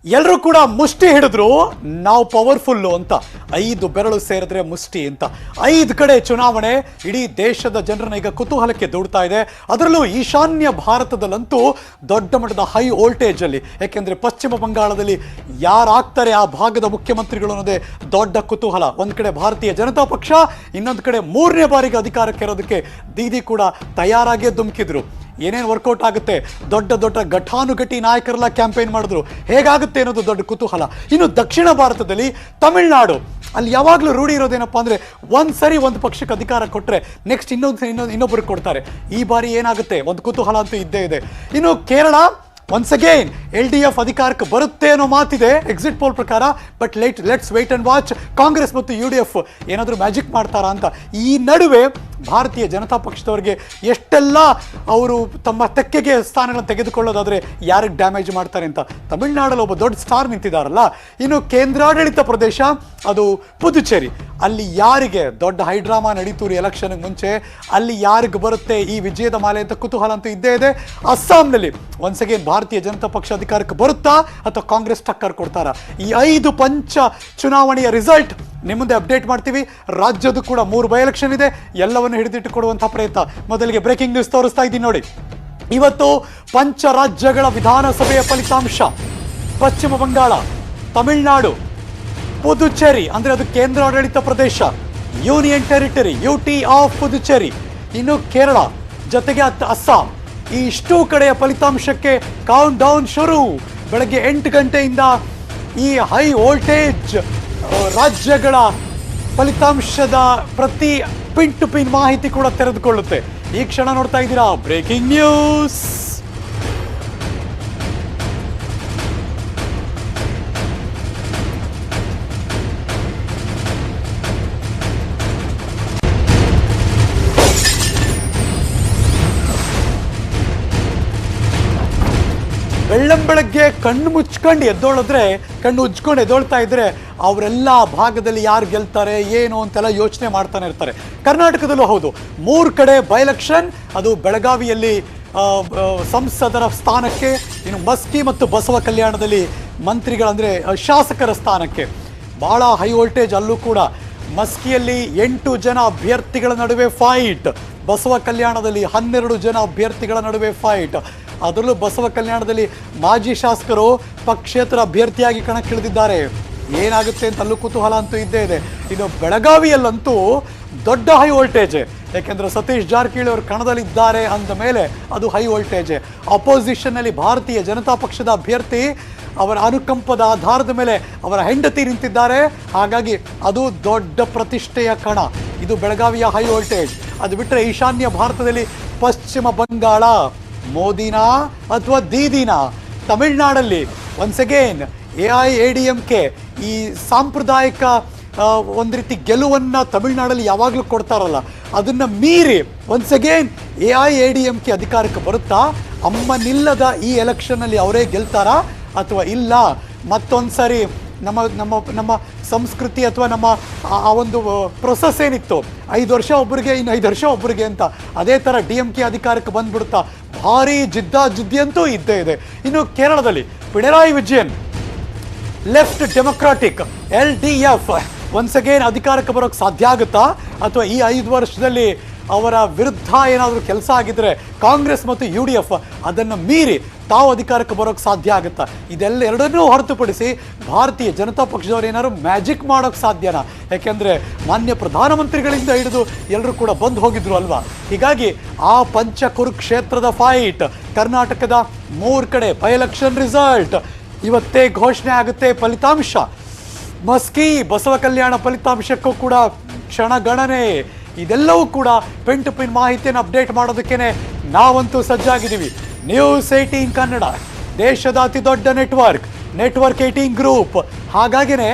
ಎಲ್ಲರೂ ಕೂಡ ಮುಷ್ಟಿ ಹಿಡಿದ್ರು ನಾವು ಪವರ್ಫುಲ್ಲು ಅಂತ. 5 ಬೆರಳು ಸೇರಿದ್ರೆ ಮುಷ್ಟಿ ಅಂತ. 5 ಕಡೆ ಚುನಾವಣೆ ಇಡೀ ದೇಶದ ಜನರನ್ನ ಈಗ ಕುತೂಹಲಕ್ಕೆ ದೂಡ್ತಾ ಇದೆ. ಅದರಲ್ಲೂ ಈಶಾನ್ಯ ಭಾರತದಲ್ಲಂತೂ ದೊಡ್ಡ ಮಟ್ಟದ ಹೈ ವೋಲ್ಟೇಜ್ ಅಲ್ಲಿ, ಯಾಕೆಂದ್ರೆ ಪಶ್ಚಿಮ ಬಂಗಾಳದಲ್ಲಿ ಯಾರಾಗ್ತಾರೆ ಆ ಭಾಗದ ಮುಖ್ಯಮಂತ್ರಿಗಳು ಅನ್ನೋದೇ ದೊಡ್ಡ ಕುತೂಹಲ. ಒಂದ್ ಕಡೆ ಭಾರತೀಯ ಜನತಾ ಪಕ್ಷ, ಇನ್ನೊಂದು ಕಡೆ 3ನೇ ಬಾರಿಗೆ ಅಧಿಕಾರಕ್ಕೆ ಇರೋದಕ್ಕೆ ದೀದಿ ಕೂಡ ತಯಾರಾಗೇ ಧುಮುಕಿದ್ರು. ಏನೇನು ವರ್ಕೌಟ್ ಆಗುತ್ತೆ, ದೊಡ್ಡ ದೊಡ್ಡ ಘಟಾನುಘಟಿ ನಾಯಕರೆಲ್ಲ ಕ್ಯಾಂಪೇನ್ ಮಾಡಿದ್ರು, ಹೇಗಾಗುತ್ತೆ ಅನ್ನೋದು ದೊಡ್ಡ ಕುತೂಹಲ. ಇನ್ನು ದಕ್ಷಿಣ ಭಾರತದಲ್ಲಿ ತಮಿಳುನಾಡು, ಅಲ್ಲಿ ಯಾವಾಗಲೂ ರೂಢಿ ಇರೋದೇನಪ್ಪ ಅಂದರೆ ಒಂದ್ಸರಿ ಒಂದು ಪಕ್ಷಕ್ಕೆ ಅಧಿಕಾರ ಕೊಟ್ಟರೆ ನೆಕ್ಸ್ಟ್ ಇನ್ನೊಬ್ಬರಿಗೆ ಕೊಡ್ತಾರೆ. ಈ ಬಾರಿ ಏನಾಗುತ್ತೆ ಒಂದು ಕುತೂಹಲ ಅಂತೂ ಇದ್ದೇ ಇದೆ. ಇನ್ನು ಕೇರಳ ಒನ್ಸ್ ಅಗೇನ್ LDF ಅಧಿಕಾರಕ್ಕೆ ಬರುತ್ತೆ ಅನ್ನೋ ಮಾತಿದೆ ಎಕ್ಸಿಟ್ ಪೋಲ್ ಪ್ರಕಾರ. But let's wait and watch. Congress ಮತ್ತು UDF ಏನಾದರೂ ಮ್ಯಾಜಿಕ್ ಮಾಡ್ತಾರಾ ಅಂತ. ಈ ನಡುವೆ ಭಾರತೀಯ ಜನತಾ ಪಕ್ಷದವರಿಗೆ ಎಷ್ಟೆಲ್ಲ ಅವರು ತಮ್ಮ ತೆಕ್ಕೆಗೆ ಸ್ಥಾನಗಳನ್ನು ತೆಗೆದುಕೊಳ್ಳೋದಾದರೆ ಯಾರಿಗೆ ಡ್ಯಾಮೇಜ್ ಮಾಡ್ತಾರೆ ಅಂತ. ತಮಿಳುನಾಡಲ್ಲಿ ಒಬ್ಬ ದೊಡ್ಡ ಸ್ಟಾರ್ ನಿಂತಿದ್ದಾರಲ್ಲ. ಇನ್ನು ಕೇಂದ್ರಾಡಳಿತ ಪ್ರದೇಶ ಅದು ಪುದುಚೇರಿ, ಅಲ್ಲಿ ಯಾರಿಗೆ ದೊಡ್ಡ ಹೈಡ್ರಾಮಾ ನಡೀತೂರಿ ಎಲೆಕ್ಷನ್ಗೆ ಮುಂಚೆ, ಅಲ್ಲಿ ಯಾರಿಗೆ ಬರುತ್ತೆ ಈ ವಿಜಯದ ಮಾಲೆ ಅಂತ ಕುತೂಹಲ ಅಂತೂ ಇದ್ದೇ ಇದೆ. ಅಸ್ಸಾಂನಲ್ಲಿ ಒನ್ಸ್ ಅಗೇನ್ ಭಾರತೀಯ ಜನತಾ ಪಕ್ಷ ಅಧಿಕಾರಕ್ಕೆ ಬರುತ್ತಾ ಅಥವಾ ಕಾಂಗ್ರೆಸ್ ಟಕ್ಕರ್ ಕೊಡ್ತಾರಾ? ಈ 5 ಪಂಚ ಚುನಾವಣೆಯ ರಿಸಲ್ಟ್ ನಿಮ್ಮ ಮುಂದೆ ಅಪ್ಡೇಟ್ ಮಾಡ್ತೀವಿ. ರಾಜ್ಯದ್ದು ಕೂಡ 3 ಬೈ ಎಲೆಕ್ಷನ್ ಇದೆ, ಎಲ್ಲವನ್ನು ಹಿಡಿದಿಟ್ಟುಕೊಡುವಂತಹ ಪ್ರಯತ್ನ. ಮೊದಲಿಗೆ ಬ್ರೇಕಿಂಗ್ ನ್ಯೂಸ್ ತೋರಿಸ್ತಾ ಇದ್ದೀನಿ ನೋಡಿ. ಇವತ್ತು ಪಂಚ ರಾಜ್ಯಗಳ ವಿಧಾನಸಭೆಯ ಫಲಿತಾಂಶ. ಪಶ್ಚಿಮ ಬಂಗಾಳ, ತಮಿಳುನಾಡು, ಪುದುಚೇರಿ ಅಂದ್ರೆ ಅದು ಕೇಂದ್ರಾಡಳಿತ ಪ್ರದೇಶ, union territory UT of Puducherry, ಇನ್ನು ಕೇರಳ ಜೊತೆಗೆ ಅಸ್ಸಾಂ. ಈ ಇಷ್ಟೂ ಕಡೆಯ ಫಲಿತಾಂಶಕ್ಕೆ ಕೌಂಟ್ ಡೌನ್ ಶುರು. ಬೆಳಗ್ಗೆ 8 ಗಂಟೆಯಿಂದ ಈ ಹೈ ವೋಲ್ಟೇಜ್ ರಾಜ್ಯಗಳ ಫಲಿತಾಂಶದ ಪ್ರತಿ ಪಿನ್ ಟು ಪಿನ್ ಮಾಹಿತಿ ಕೂಡ ತೆರೆದುಕೊಳ್ಳುತ್ತೆ. ಈ ಕ್ಷಣ ನೋಡ್ತಾ ಇದ್ದೀರಾ ಬ್ರೇಕಿಂಗ್ ನ್ಯೂಸ್. ಬೆಳ್ಳಂಬೆಳಗ್ಗೆ ಕಣ್ಣು ಮುಚ್ಕೊಂಡು ಎದ್ದೋಳಿದ್ರೆ, ಕಣ್ಣು ಉಜ್ಕೊಂಡು ಎದ್ದೋಳ್ತಾ ಇದ್ರೆ ಅವರೆಲ್ಲ ಭಾಗದಲ್ಲಿ ಯಾರು ಗೆಲ್ತಾರೆ ಏನು ಅಂತೆಲ್ಲ ಯೋಚನೆ ಮಾಡ್ತಾನೆ ಇರ್ತಾರೆ. ಕರ್ನಾಟಕದಲ್ಲೂ ಹೌದು, 3 ಕಡೆ ಬೈ ಎಲೆಕ್ಷನ್. ಅದು ಬೆಳಗಾವಿಯಲ್ಲಿ ಸಂಸದರ ಸ್ಥಾನಕ್ಕೆ, ಇನ್ನು ಮಸ್ಕಿ ಮತ್ತು ಬಸವ ಕಲ್ಯಾಣದಲ್ಲಿ ಮಂತ್ರಿಗಳಂದರೆ ಶಾಸಕರ ಸ್ಥಾನಕ್ಕೆ ಭಾಳ ಹೈ ವೋಲ್ಟೇಜ್. ಅಲ್ಲೂ ಕೂಡ ಮಸ್ಕಿಯಲ್ಲಿ 8 ಜನ ಅಭ್ಯರ್ಥಿಗಳ ನಡುವೆ ಫೈಟ್, ಬಸವ ಕಲ್ಯಾಣದಲ್ಲಿ 12 ಜನ ಅಭ್ಯರ್ಥಿಗಳ ನಡುವೆ ಫೈಟ್. ಅದರಲ್ಲೂ ಬಸವ ಕಲ್ಯಾಣದಲ್ಲಿ ಮಾಜಿ ಶಾಸಕರು ಪಕ್ಷೇತರ ಅಭ್ಯರ್ಥಿಯಾಗಿ ಕಣಕ್ಕಿಳಿದಿದ್ದಾರೆ. ಏನಾಗುತ್ತೆ ಅಂತ ಅಲ್ಲೂ ಕುತೂಹಲ ಅಂತೂ ಇದ್ದೇ ಇದೆ. ಇನ್ನು ಬೆಳಗಾವಿಯಲ್ಲಂತೂ ದೊಡ್ಡ ಹೈ ವೋಲ್ಟೇಜ್, ಯಾಕೆಂದರೆ ಸತೀಶ್ ಜಾರಕಿಹೊಳಿ ಅವರು ಕಣದಲ್ಲಿದ್ದಾರೆ ಅಂದ ಮೇಲೆ ಅದು ಹೈ ವೋಲ್ಟೇಜ್. ಅಪೋಸಿಷನ್ನಲ್ಲಿ ಭಾರತೀಯ ಜನತಾ ಪಕ್ಷದ ಅಭ್ಯರ್ಥಿ ಅವರ ಅನುಕಂಪದ ಆಧಾರದ ಮೇಲೆ ಅವರ ಹೆಂಡತಿ ನಿಂತಿದ್ದಾರೆ. ಹಾಗಾಗಿ ಅದು ದೊಡ್ಡ ಪ್ರತಿಷ್ಠೆಯ ಕಣ. ಇದು ಬೆಳಗಾವಿಯ ಹೈ ವೋಲ್ಟೇಜ್. ಅದು ಬಿಟ್ಟರೆ ಈಶಾನ್ಯ ಭಾರತದಲ್ಲಿ ಪಶ್ಚಿಮ ಬಂಗಾಳ, ಮೋದಿನಾ ಅಥವಾ ದೀದಿನಾ? ತಮಿಳುನಾಡಲ್ಲಿ ಒನ್ಸ್ ಅಗೇನ್ AIADMK ಈ ಸಾಂಪ್ರದಾಯಿಕ ಒಂದು ರೀತಿ ಗೆಲುವನ್ನು ತಮಿಳುನಾಡಲ್ಲಿ ಯಾವಾಗಲೂ ಕೊಡ್ತಾರಲ್ಲ, ಅದನ್ನು ಮೀರಿ ಒನ್ಸ್ ಅಗೇನ್ AIADMK ಅಧಿಕಾರಕ್ಕೆ ಬರುತ್ತಾ? ಅಮ್ಮನಿಲ್ಲದ ಈ ಎಲೆಕ್ಷನ್ನಲ್ಲಿ ಅವರೇ ಗೆಲ್ತಾರಾ ಅಥವಾ ಇಲ್ಲ ಮತ್ತೊಂದು ಸಾರಿ ನಮ್ಮ ನಮ್ಮ ನಮ್ಮ ಸಂಸ್ಕೃತಿ ಅಥವಾ ನಮ್ಮ ಆ ಒಂದು ಪ್ರೊಸೆಸ್ ಏನಿತ್ತು 5 ವರ್ಷ ಒಬ್ಬರಿಗೆ ಇನ್ನು 5 ವರ್ಷ ಒಬ್ಬರಿಗೆ ಅಂತ, ಅದೇ ಥರ DMK ಅಧಿಕಾರಕ್ಕೆ ಬಂದ್ಬಿಡುತ್ತಾ? ಭಾರಿ ಜಿದ್ದಾಜಿದ್ದಿ ಅಂತೂ ಇದ್ದೇ ಇದೆ. ಇನ್ನು ಕೇರಳದಲ್ಲಿ Pinarayi Vijayan left democratic LDF once again ಅಧಿಕಾರಕ್ಕೆ ಬರೋಕ್ಕೆ ಸಾಧ್ಯ ಆಗುತ್ತಾ ಅಥವಾ ಈ 5 ವರ್ಷದಲ್ಲಿ ಅವರ ವಿರುದ್ಧ ಏನಾದರೂ ಕೆಲಸ ಆಗಿದ್ರೆ ಕಾಂಗ್ರೆಸ್ ಮತ್ತು UDF ಅದನ್ನು ಮೀರಿ ತಾವು ಅಧಿಕಾರಕ್ಕೆ ಬರೋಕ್ಕೆ ಸಾಧ್ಯ ಆಗುತ್ತಾ? ಇದೆಲ್ಲ ಎರಡನ್ನೂ ಹೊರತುಪಡಿಸಿ ಭಾರತೀಯ ಜನತಾ ಪಕ್ಷದವರು ಏನಾದ್ರು ಮ್ಯಾಜಿಕ್ ಮಾಡೋಕ್ಕೆ ಸಾಧ್ಯನಾ? ಯಾಕೆಂದರೆ ಮಾನ್ಯ ಪ್ರಧಾನಮಂತ್ರಿಗಳಿಂದ ಹಿಡಿದು ಎಲ್ಲರೂ ಕೂಡ ಬಂದು ಹೋಗಿದ್ರು ಅಲ್ವಾ. ಹೀಗಾಗಿ ಆ ಪಂಚ ಕುರುಕ್ಷೇತ್ರದ ಫೈಟ್. ಕರ್ನಾಟಕದ 3 ಕಡೆ ಬೈ ಎಲೆಕ್ಷನ್ ರಿಸಲ್ಟ್ ಇವತ್ತೇ ಘೋಷಣೆ ಆಗುತ್ತೆ. ಫಲಿತಾಂಶ ಮಸ್ಕಿ ಬಸವ ಕಲ್ಯಾಣ ಫಲಿತಾಂಶಕ್ಕೂ ಕೂಡ ಕ್ಷಣಗಣನೆ. ಇದೆಲ್ಲವೂ ಕೂಡ ಪಿನ್ ಟು ಪಿನ್ ಮಾಹಿತಿಯನ್ನು ಅಪ್ಡೇಟ್ ಮಾಡೋದಕ್ಕೇನೆ ನಾವಂತೂ ಸಜ್ಜಾಗಿದ್ದೀವಿ. ನ್ಯೂಸ್ 18 ಕನ್ನಡ ದೇಶದ ಅತಿ ದೊಡ್ಡ ನೆಟ್ವರ್ಕ್ 18 ಗ್ರೂಪ್. ಹಾಗಾಗಿನೇ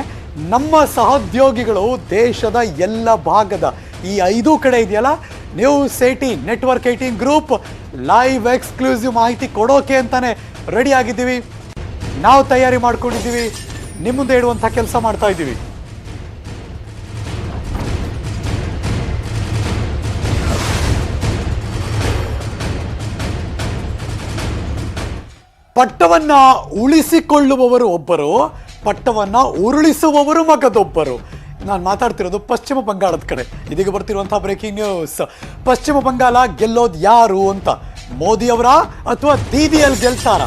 ನಮ್ಮ ಸಹೋದ್ಯೋಗಿಗಳು ದೇಶದ ಎಲ್ಲ ಭಾಗದ ಈ 5 ಕಡೆ ಇದೆಯಲ್ಲ, news 18 network 18 group live exclusive ಮಾಹಿತಿ ಕೊಡೋಕೆ ಅಂತಾನೆ ರೆಡಿ ಆಗಿದ್ದೀವಿ. ನಾವು ತಯಾರಿ ಮಾಡ್ಕೊಂಡಿದ್ದೀವಿ, ನಿಮ್ಮ ಮುಂದೆ ಇಡುವಂಥ ಕೆಲಸ ಮಾಡ್ತಾ ಇದ್ದೀವಿ. ಪಟ್ಟವನ್ನ ಉಳಿಸಿಕೊಳ್ಳುವವರು ಒಬ್ಬರು, ಪಟ್ಟವನ್ನ ಉರುಳಿಸುವವರು ಮಗದೊಬ್ಬರು. ನಾನು ಮಾತಾಡ್ತಿರೋದು ಪಶ್ಚಿಮ ಬಂಗಾಳದ ಕಡೆ. ಇದೀಗ ಬರ್ತಿರುವಂತಹ ಬ್ರೇಕಿಂಗ್ ನ್ಯೂಸ್. ಪಶ್ಚಿಮ ಬಂಗಾಳ ಗೆಲ್ಲೋದು ಯಾರು ಅಂತ, ಮೋದಿ ಅವರ ಅಥವಾ ದೀದಿಯಲ್ಲಿ ಗೆಲ್ತಾರ?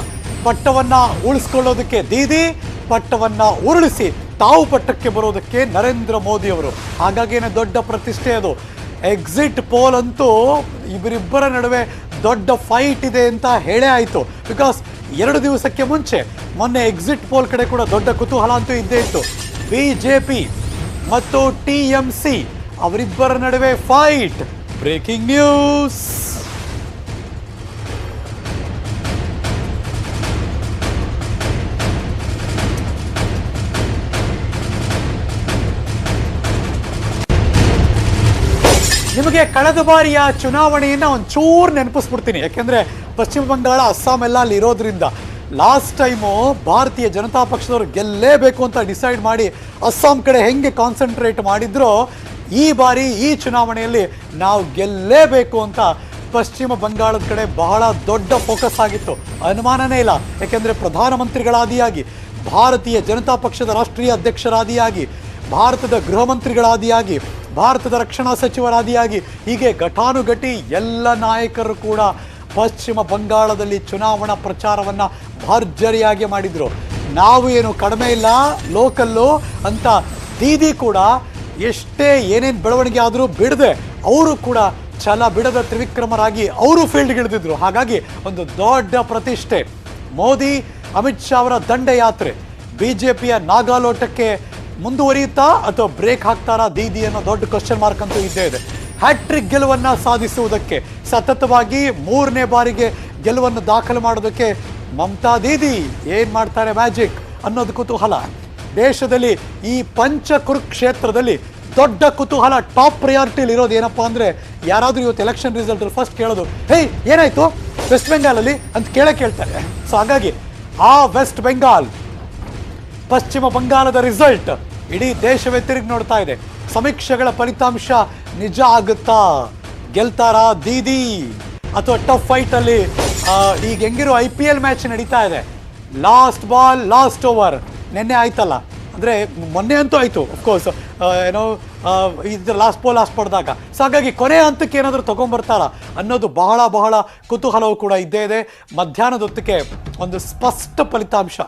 ಪಟ್ಟವನ್ನ ಉಳಿಸ್ಕೊಳ್ಳೋದಕ್ಕೆ ದೀದಿ, ಪಟ್ಟವನ್ನ ಉರುಳಿಸಿ ತಾವು ಪಟ್ಟಕ್ಕೆ ಬರೋದಕ್ಕೆ ನರೇಂದ್ರ ಮೋದಿ ಅವರು. ಹಾಗಾಗಿನೇ ದೊಡ್ಡ ಪ್ರತಿಷ್ಠೆ ಅದು. ಎಕ್ಸಿಟ್ ಪೋಲ್ ಅಂತೂ ಇವರಿಬ್ಬರ ನಡುವೆ ದೊಡ್ಡ ಫೈಟ್ ಇದೆ ಅಂತ ಹೇಳೇ ಆಯಿತು. ಬಿಕಾಸ್ 2 ದಿವಸಕ್ಕೆ ಮುಂಚೆ ಮೊನ್ನೆ ಎಕ್ಸಿಟ್ ಪೋಲ್ ಕಡೆ ಕೂಡ ದೊಡ್ಡ ಕುತೂಹಲ ಅಂತೂ ಇದ್ದೇ ಇತ್ತು. ಬಿಜೆಪಿ ಮತ್ತು TMC ಅವರಿಬ್ಬರ ನಡುವೆ ಫೈಟ್. Breaking news. ನಿಮಗೆ ಕಳೆದ ಬಾರಿಯ ಚುನಾವಣೆಯನ್ನು ಒಂಚೂರು ನೆನಪಿಸ್ಬಿಡ್ತೀನಿ. ಯಾಕೆಂದರೆ ಪಶ್ಚಿಮ ಬಂಗಾಳ, ಅಸ್ಸಾಂ ಎಲ್ಲ ಅಲ್ಲಿ ಇರೋದ್ರಿಂದ. ಲಾಸ್ಟ್ ಟೈಮು ಭಾರತೀಯ ಜನತಾ ಪಕ್ಷದವರು ಗೆಲ್ಲೇಬೇಕು ಅಂತ ಡಿಸೈಡ್ ಮಾಡಿ ಅಸ್ಸಾಂ ಕಡೆ ಹೆಂಗೆ ಕಾನ್ಸಂಟ್ರೇಟ್ ಮಾಡಿದ್ರೋ, ಈ ಬಾರಿ ಈ ಚುನಾವಣೆಯಲ್ಲಿ ನಾವು ಗೆಲ್ಲೇಬೇಕು ಅಂತ ಪಶ್ಚಿಮ ಬಂಗಾಳದ ಕಡೆ ಬಹಳ ದೊಡ್ಡ ಫೋಕಸ್ ಆಗಿತ್ತು. ಅನುಮಾನನೇ ಇಲ್ಲ. ಯಾಕೆಂದರೆ ಪ್ರಧಾನಮಂತ್ರಿಗಳಾದಿಯಾಗಿ, ಭಾರತೀಯ ಜನತಾ ಪಕ್ಷದ ರಾಷ್ಟ್ರೀಯ ಅಧ್ಯಕ್ಷರಾದಿಯಾಗಿ, ಭಾರತದ ಗೃಹ ಮಂತ್ರಿಗಳಾದಿಯಾಗಿ, ಭಾರತದ ರಕ್ಷಣಾ ಸಚಿವರಾದಿಯಾಗಿ, ಹೀಗೆ ಘಟಾನುಘಟಿ ಎಲ್ಲ ನಾಯಕರು ಕೂಡ ಪಶ್ಚಿಮ ಬಂಗಾಳದಲ್ಲಿ ಚುನಾವಣಾ ಪ್ರಚಾರವನ್ನು ಭರ್ಜರಿಯಾಗಿ ಮಾಡಿದರು. ನಾವು ಏನು ಕಡಿಮೆ ಇಲ್ಲ, ಲೋಕಲ್ಲು ಅಂತ ದೀದಿ ಕೂಡ ಎಷ್ಟೇ ಏನೇನು ಬೆಳವಣಿಗೆ ಆದರೂ ಬಿಡದೆ ಅವರು ಕೂಡ ಛಲ ಬಿಡದ ತ್ರಿವಿಕ್ರಮರಾಗಿ ಅವರು ಫೀಲ್ಡ್ಗೆ ಇಳಿದಿದ್ರು. ಹಾಗಾಗಿ ಒಂದು ದೊಡ್ಡ ಪ್ರತಿಷ್ಠೆ. ಮೋದಿ ಅಮಿತ್ ಶಾ ಅವರ ದಂಡಯಾತ್ರೆ BJPಯ ನಾಗಾಲೋಟಕ್ಕೆ ಮುಂದುವರಿಯುತ್ತಾ ಅಥವಾ ಬ್ರೇಕ್ ಹಾಕ್ತಾರಾ ದೀದಿ ಅನ್ನೋ ದೊಡ್ಡ ಕ್ವಶನ್ ಮಾರ್ಕ್ ಅಂತೂ ಇದ್ದೇ ಇದೆ. ಹ್ಯಾಟ್ರಿಕ್ ಗೆಲುವನ್ನು ಸಾಧಿಸುವುದಕ್ಕೆ, ಸತತವಾಗಿ 3ನೇ ಬಾರಿಗೆ ಗೆಲುವನ್ನು ದಾಖಲು ಮಾಡೋದಕ್ಕೆ ಮಮತಾ ದೀದಿ ಏನು ಮಾಡ್ತಾರೆ ಮ್ಯಾಜಿಕ್ ಅನ್ನೋದು ಕುತೂಹಲ. ದೇಶದಲ್ಲಿ ಈ ಕುರುಕ್ಷೇತ್ರದಲ್ಲಿ ದೊಡ್ಡ ಕುತೂಹಲ, ಟಾಪ್ ಪ್ರಯಾರಿಟಿಲಿ ಇರೋದು ಏನಪ್ಪ ಅಂದರೆ, ಯಾರಾದರೂ ಇವತ್ತು ಎಲೆಕ್ಷನ್ ರಿಸಲ್ಟ್ ಫಸ್ಟ್ ಕೇಳೋದು, ಹೇ ಏನಾಯಿತು ವೆಸ್ಟ್ ಬೆಂಗಾಲಲ್ಲಿ ಅಂತ ಕೇಳ್ತಾರೆ. ಸೊ ಹಾಗಾಗಿ ಆ ವೆಸ್ಟ್ ಬೆಂಗಾಲ್, ಪಶ್ಚಿಮ ಬಂಗಾಳದ ರಿಸಲ್ಟ್ ಇಡೀ ದೇಶವೇ ತಿರುಗಿ ನೋಡ್ತಾ ಇದೆ. ಸಮೀಕ್ಷೆಗಳ ಫಲಿತಾಂಶ ನಿಜ ಆಗುತ್ತಾ? ಗೆಲ್ತಾರಾ ದೀದಿ ಅಥವಾ ಟಫ್ ಫೈಟಲ್ಲಿ? ಈಗ ಹೆಂಗಿರೋ IPL ಮ್ಯಾಚ್ ನಡೀತಾ ಇದೆ. ಲಾಸ್ಟ್ ಬಾಲ್ ಲಾಸ್ಟ್ ಓವರ್ ನಿನ್ನೆ ಆಯ್ತಲ್ಲ, ಅಂದರೆ ಮೊನ್ನೆ ಅಂತೂ ಆಯಿತು ಅಫ್ಕೋರ್ಸ್, ಏನೋ ಇದ್ರ ಲಾಸ್ಟ್ ಪಡೆದಾಗ. ಸೊ ಹಾಗಾಗಿ ಕೊನೆ ಹಂತಕ್ಕೆ ಏನಾದರೂ ತೊಗೊಂಬರ್ತಾರ ಅನ್ನೋದು ಬಹಳ ಬಹಳ ಕುತೂಹಲವೂ ಕೂಡ ಇದ್ದೇ ಇದೆ. ಮಧ್ಯಾಹ್ನದ ಹೊತ್ತಿಗೆ ಒಂದು ಸ್ಪಷ್ಟ ಫಲಿತಾಂಶ,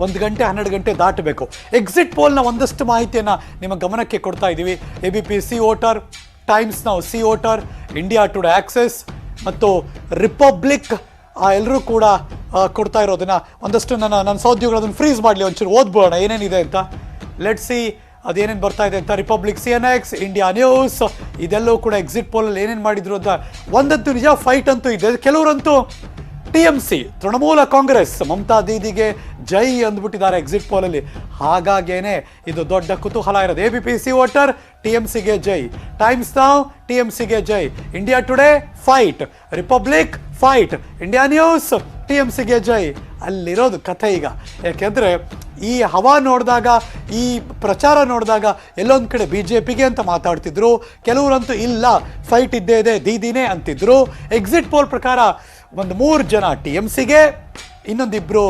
1 ಗಂಟೆ 12 ಗಂಟೆ ದಾಟಬೇಕು. ಎಕ್ಸಿಟ್ ಪೋಲ್ನ ಒಂದಷ್ಟು ಮಾಹಿತಿಯನ್ನು ನಿಮ್ಮ ಗಮನಕ್ಕೆ ಕೊಡ್ತಾ ಇದ್ದೀವಿ. ABP C voter, times now C voter, India today access ಮತ್ತು ರಿಪಬ್ಲಿಕ್ ಎಲ್ಲರೂ ಕೂಡ ಕೊಡ್ತಾ ಇರೋದನ್ನ ಒಂದಷ್ಟು ನನ್ನ ಸಹೋದ್ಯೋಗಿಗಳು ಅದನ್ನು ಫ್ರೀಸ್ ಮಾಡಲಿ, ಒಂಚೂರು ಓದ್ಬೋಣ ಏನೇನಿದೆ ಅಂತ. ಲೆಟ್ಸ್ ಸಿ ಅದೇನೇನು ಬರ್ತಾ ಇದೆ ಅಂತ. ರಿಪಬ್ಲಿಕ್, CNX, ಇಂಡಿಯಾ ನ್ಯೂಸ್ ಇದೆಲ್ಲವೂ ಕೂಡ ಎಕ್ಸಿಟ್ ಪೋಲಲ್ಲಿ ಏನೇನು ಮಾಡಿದ್ರು ಅಂತ ಒಂದಂತೂ ನಿಜ ಫೈಟ್ ಅಂತೂ ಇದೆ. ಕೆಲವರಂತೂ TMC ತೃಣಮೂಲ ಕಾಂಗ್ರೆಸ್ ಮಮತಾ ದೀದಿಗೆ ಜೈ ಅಂದ್ಬಿಟ್ಟಿದ್ದಾರೆ ಎಕ್ಸಿಟ್ ಪೋಲಲ್ಲಿ. ಹಾಗಾಗೇನೆ ಇದು ದೊಡ್ಡ ಕುತೂಹಲ ಇರೋದು. ABP ಸಿ ವೋಟರ್, TMCಗೆ ಜೈ. ಟೈಮ್ಸ್ ನೌ TMCಗೆ ಜೈ. India Today fight, Republic fight, India News TMCಗೆ ಜೈ. ಅಲ್ಲಿರೋದು ಕಥೆ ಈಗ. ಯಾಕೆಂದರೆ ಈ ಹವಾ ನೋಡಿದಾಗ, ಈ ಪ್ರಚಾರ ನೋಡಿದಾಗ ಎಲ್ಲೊಂದು ಕಡೆ BJPಗೆ ಅಂತ ಮಾತಾಡ್ತಿದ್ರು, ಕೆಲವರಂತೂ ಇಲ್ಲ ಫೈಟ್ ಇದ್ದೇ ಇದೆ ದೀದಿನೇ ಅಂತಿದ್ರು. ಎಕ್ಸಿಟ್ ಪೋಲ್ ಪ್ರಕಾರ ಒಂದು 3 ಜನ TMCಗೆ, ಇನ್ನೊಂದಿಬ್ಬರು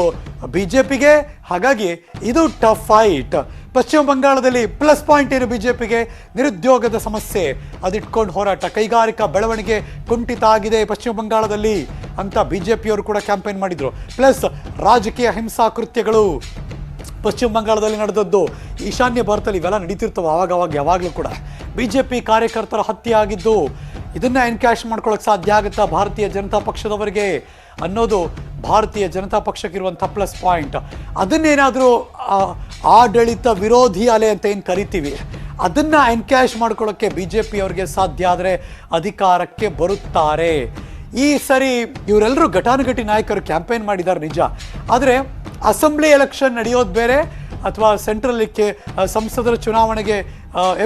BJPಗೆ. ಹಾಗಾಗಿ ಇದು ಟಫ್ ಫೈಟ್. ಪಶ್ಚಿಮ ಬಂಗಾಳದಲ್ಲಿ ಪ್ಲಸ್ ಪಾಯಿಂಟ್ ಏನು BJPಗೆ? ನಿರುದ್ಯೋಗದ ಸಮಸ್ಯೆ, ಅದಿಟ್ಕೊಂಡು ಹೋರಾಟ. ಕೈಗಾರಿಕಾ ಬೆಳವಣಿಗೆ ಕುಂಠಿತ ಆಗಿದೆ ಪಶ್ಚಿಮ ಬಂಗಾಳದಲ್ಲಿ ಅಂತ BJPಯವರು ಕೂಡ ಕ್ಯಾಂಪೇನ್ ಮಾಡಿದರು. ಪ್ಲಸ್ ರಾಜಕೀಯ ಹಿಂಸಾ ಕೃತ್ಯಗಳು ಪಶ್ಚಿಮ ಬಂಗಾಳದಲ್ಲಿ ನಡೆದದ್ದು. ಈಶಾನ್ಯ ಭಾರತದಲ್ಲಿ ಇವೆಲ್ಲ ನಡೀತಿರ್ತವೆ ಆವಾಗವಾಗ, ಯಾವಾಗಲೂ ಕೂಡ. BJP ಕಾರ್ಯಕರ್ತರ ಹತ್ಯೆ ಆಗಿದ್ದು, ಇದನ್ನು ಎನ್ಕ್ಯಾಶ್ ಮಾಡ್ಕೊಳ್ಳೋಕೆ ಸಾಧ್ಯ ಆಗುತ್ತಾ ಭಾರತೀಯ ಜನತಾ ಪಕ್ಷದವರಿಗೆ ಅನ್ನೋದು ಭಾರತೀಯ ಜನತಾ ಪಕ್ಷಕ್ಕಿರುವಂಥ ಪ್ಲಸ್ ಪಾಯಿಂಟ್. ಅದನ್ನೇನಾದರೂ ಆಡಳಿತ ವಿರೋಧಿ ಅಲೆ ಅಂತ ಏನು ಕರಿತೀವಿ, ಅದನ್ನು ಎನ್ಕ್ಯಾಶ್ ಮಾಡ್ಕೊಳ್ಳೋಕ್ಕೆ BJPಯವ್ರಿಗೆ ಸಾಧ್ಯ ಆದರೆ ಅಧಿಕಾರಕ್ಕೆ ಬರುತ್ತಾರೆ. ಈ ಸರಿ ಇವರೆಲ್ಲರೂ ಘಟಾನುಘಟಿ ನಾಯಕರು ಕ್ಯಾಂಪೇನ್ ಮಾಡಿದ್ದಾರೆ ನಿಜ, ಆದರೆ ಅಸೆಂಬ್ಲಿ ಎಲೆಕ್ಷನ್ ನಡೆಯೋದು ಬೇರೆ, ಅಥವಾ ಸೆಂಟ್ರಲಿಕ್ಕೆ ಸಂಸದರ ಚುನಾವಣೆಗೆ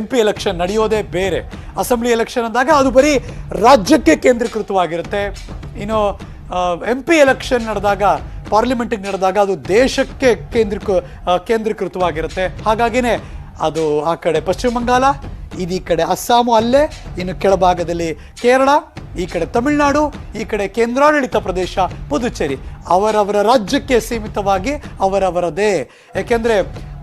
MP ಎಲೆಕ್ಷನ್ ನಡೆಯೋದೇ ಬೇರೆ. ಅಸೆಂಬ್ಲಿ ಎಲೆಕ್ಷನ್ ಅಂದಾಗ ಅದು ಬರೀ ರಾಜ್ಯಕ್ಕೆ ಕೇಂದ್ರೀಕೃತವಾಗಿರುತ್ತೆ. ಇನ್ನು MP ಎಲೆಕ್ಷನ್ ನಡೆದಾಗ, ಪಾರ್ಲಿಮೆಂಟಿಗೆ ನಡೆದಾಗ ಅದು ದೇಶಕ್ಕೆ ಕೇಂದ್ರೀಕೃತವಾಗಿರುತ್ತೆ. ಹಾಗಾಗಿನೇ ಅದು ಆ ಕಡೆ ಪಶ್ಚಿಮ ಬಂಗಾಳ, ಇದು ಈ ಕಡೆ ಅಸ್ಸಾಮು ಅಲ್ಲೇ, ಇನ್ನು ಕೆಳಭಾಗದಲ್ಲಿ ಕೇರಳ, ಈ ಕಡೆ ತಮಿಳುನಾಡು, ಈ ಕಡೆ ಕೇಂದ್ರಾಡಳಿತ ಪ್ರದೇಶ ಪುದುಚೇರಿ, ಅವರವರ ರಾಜ್ಯಕ್ಕೆ ಸೀಮಿತವಾಗಿ ಅವರವರದೇ. ಯಾಕೆಂದರೆ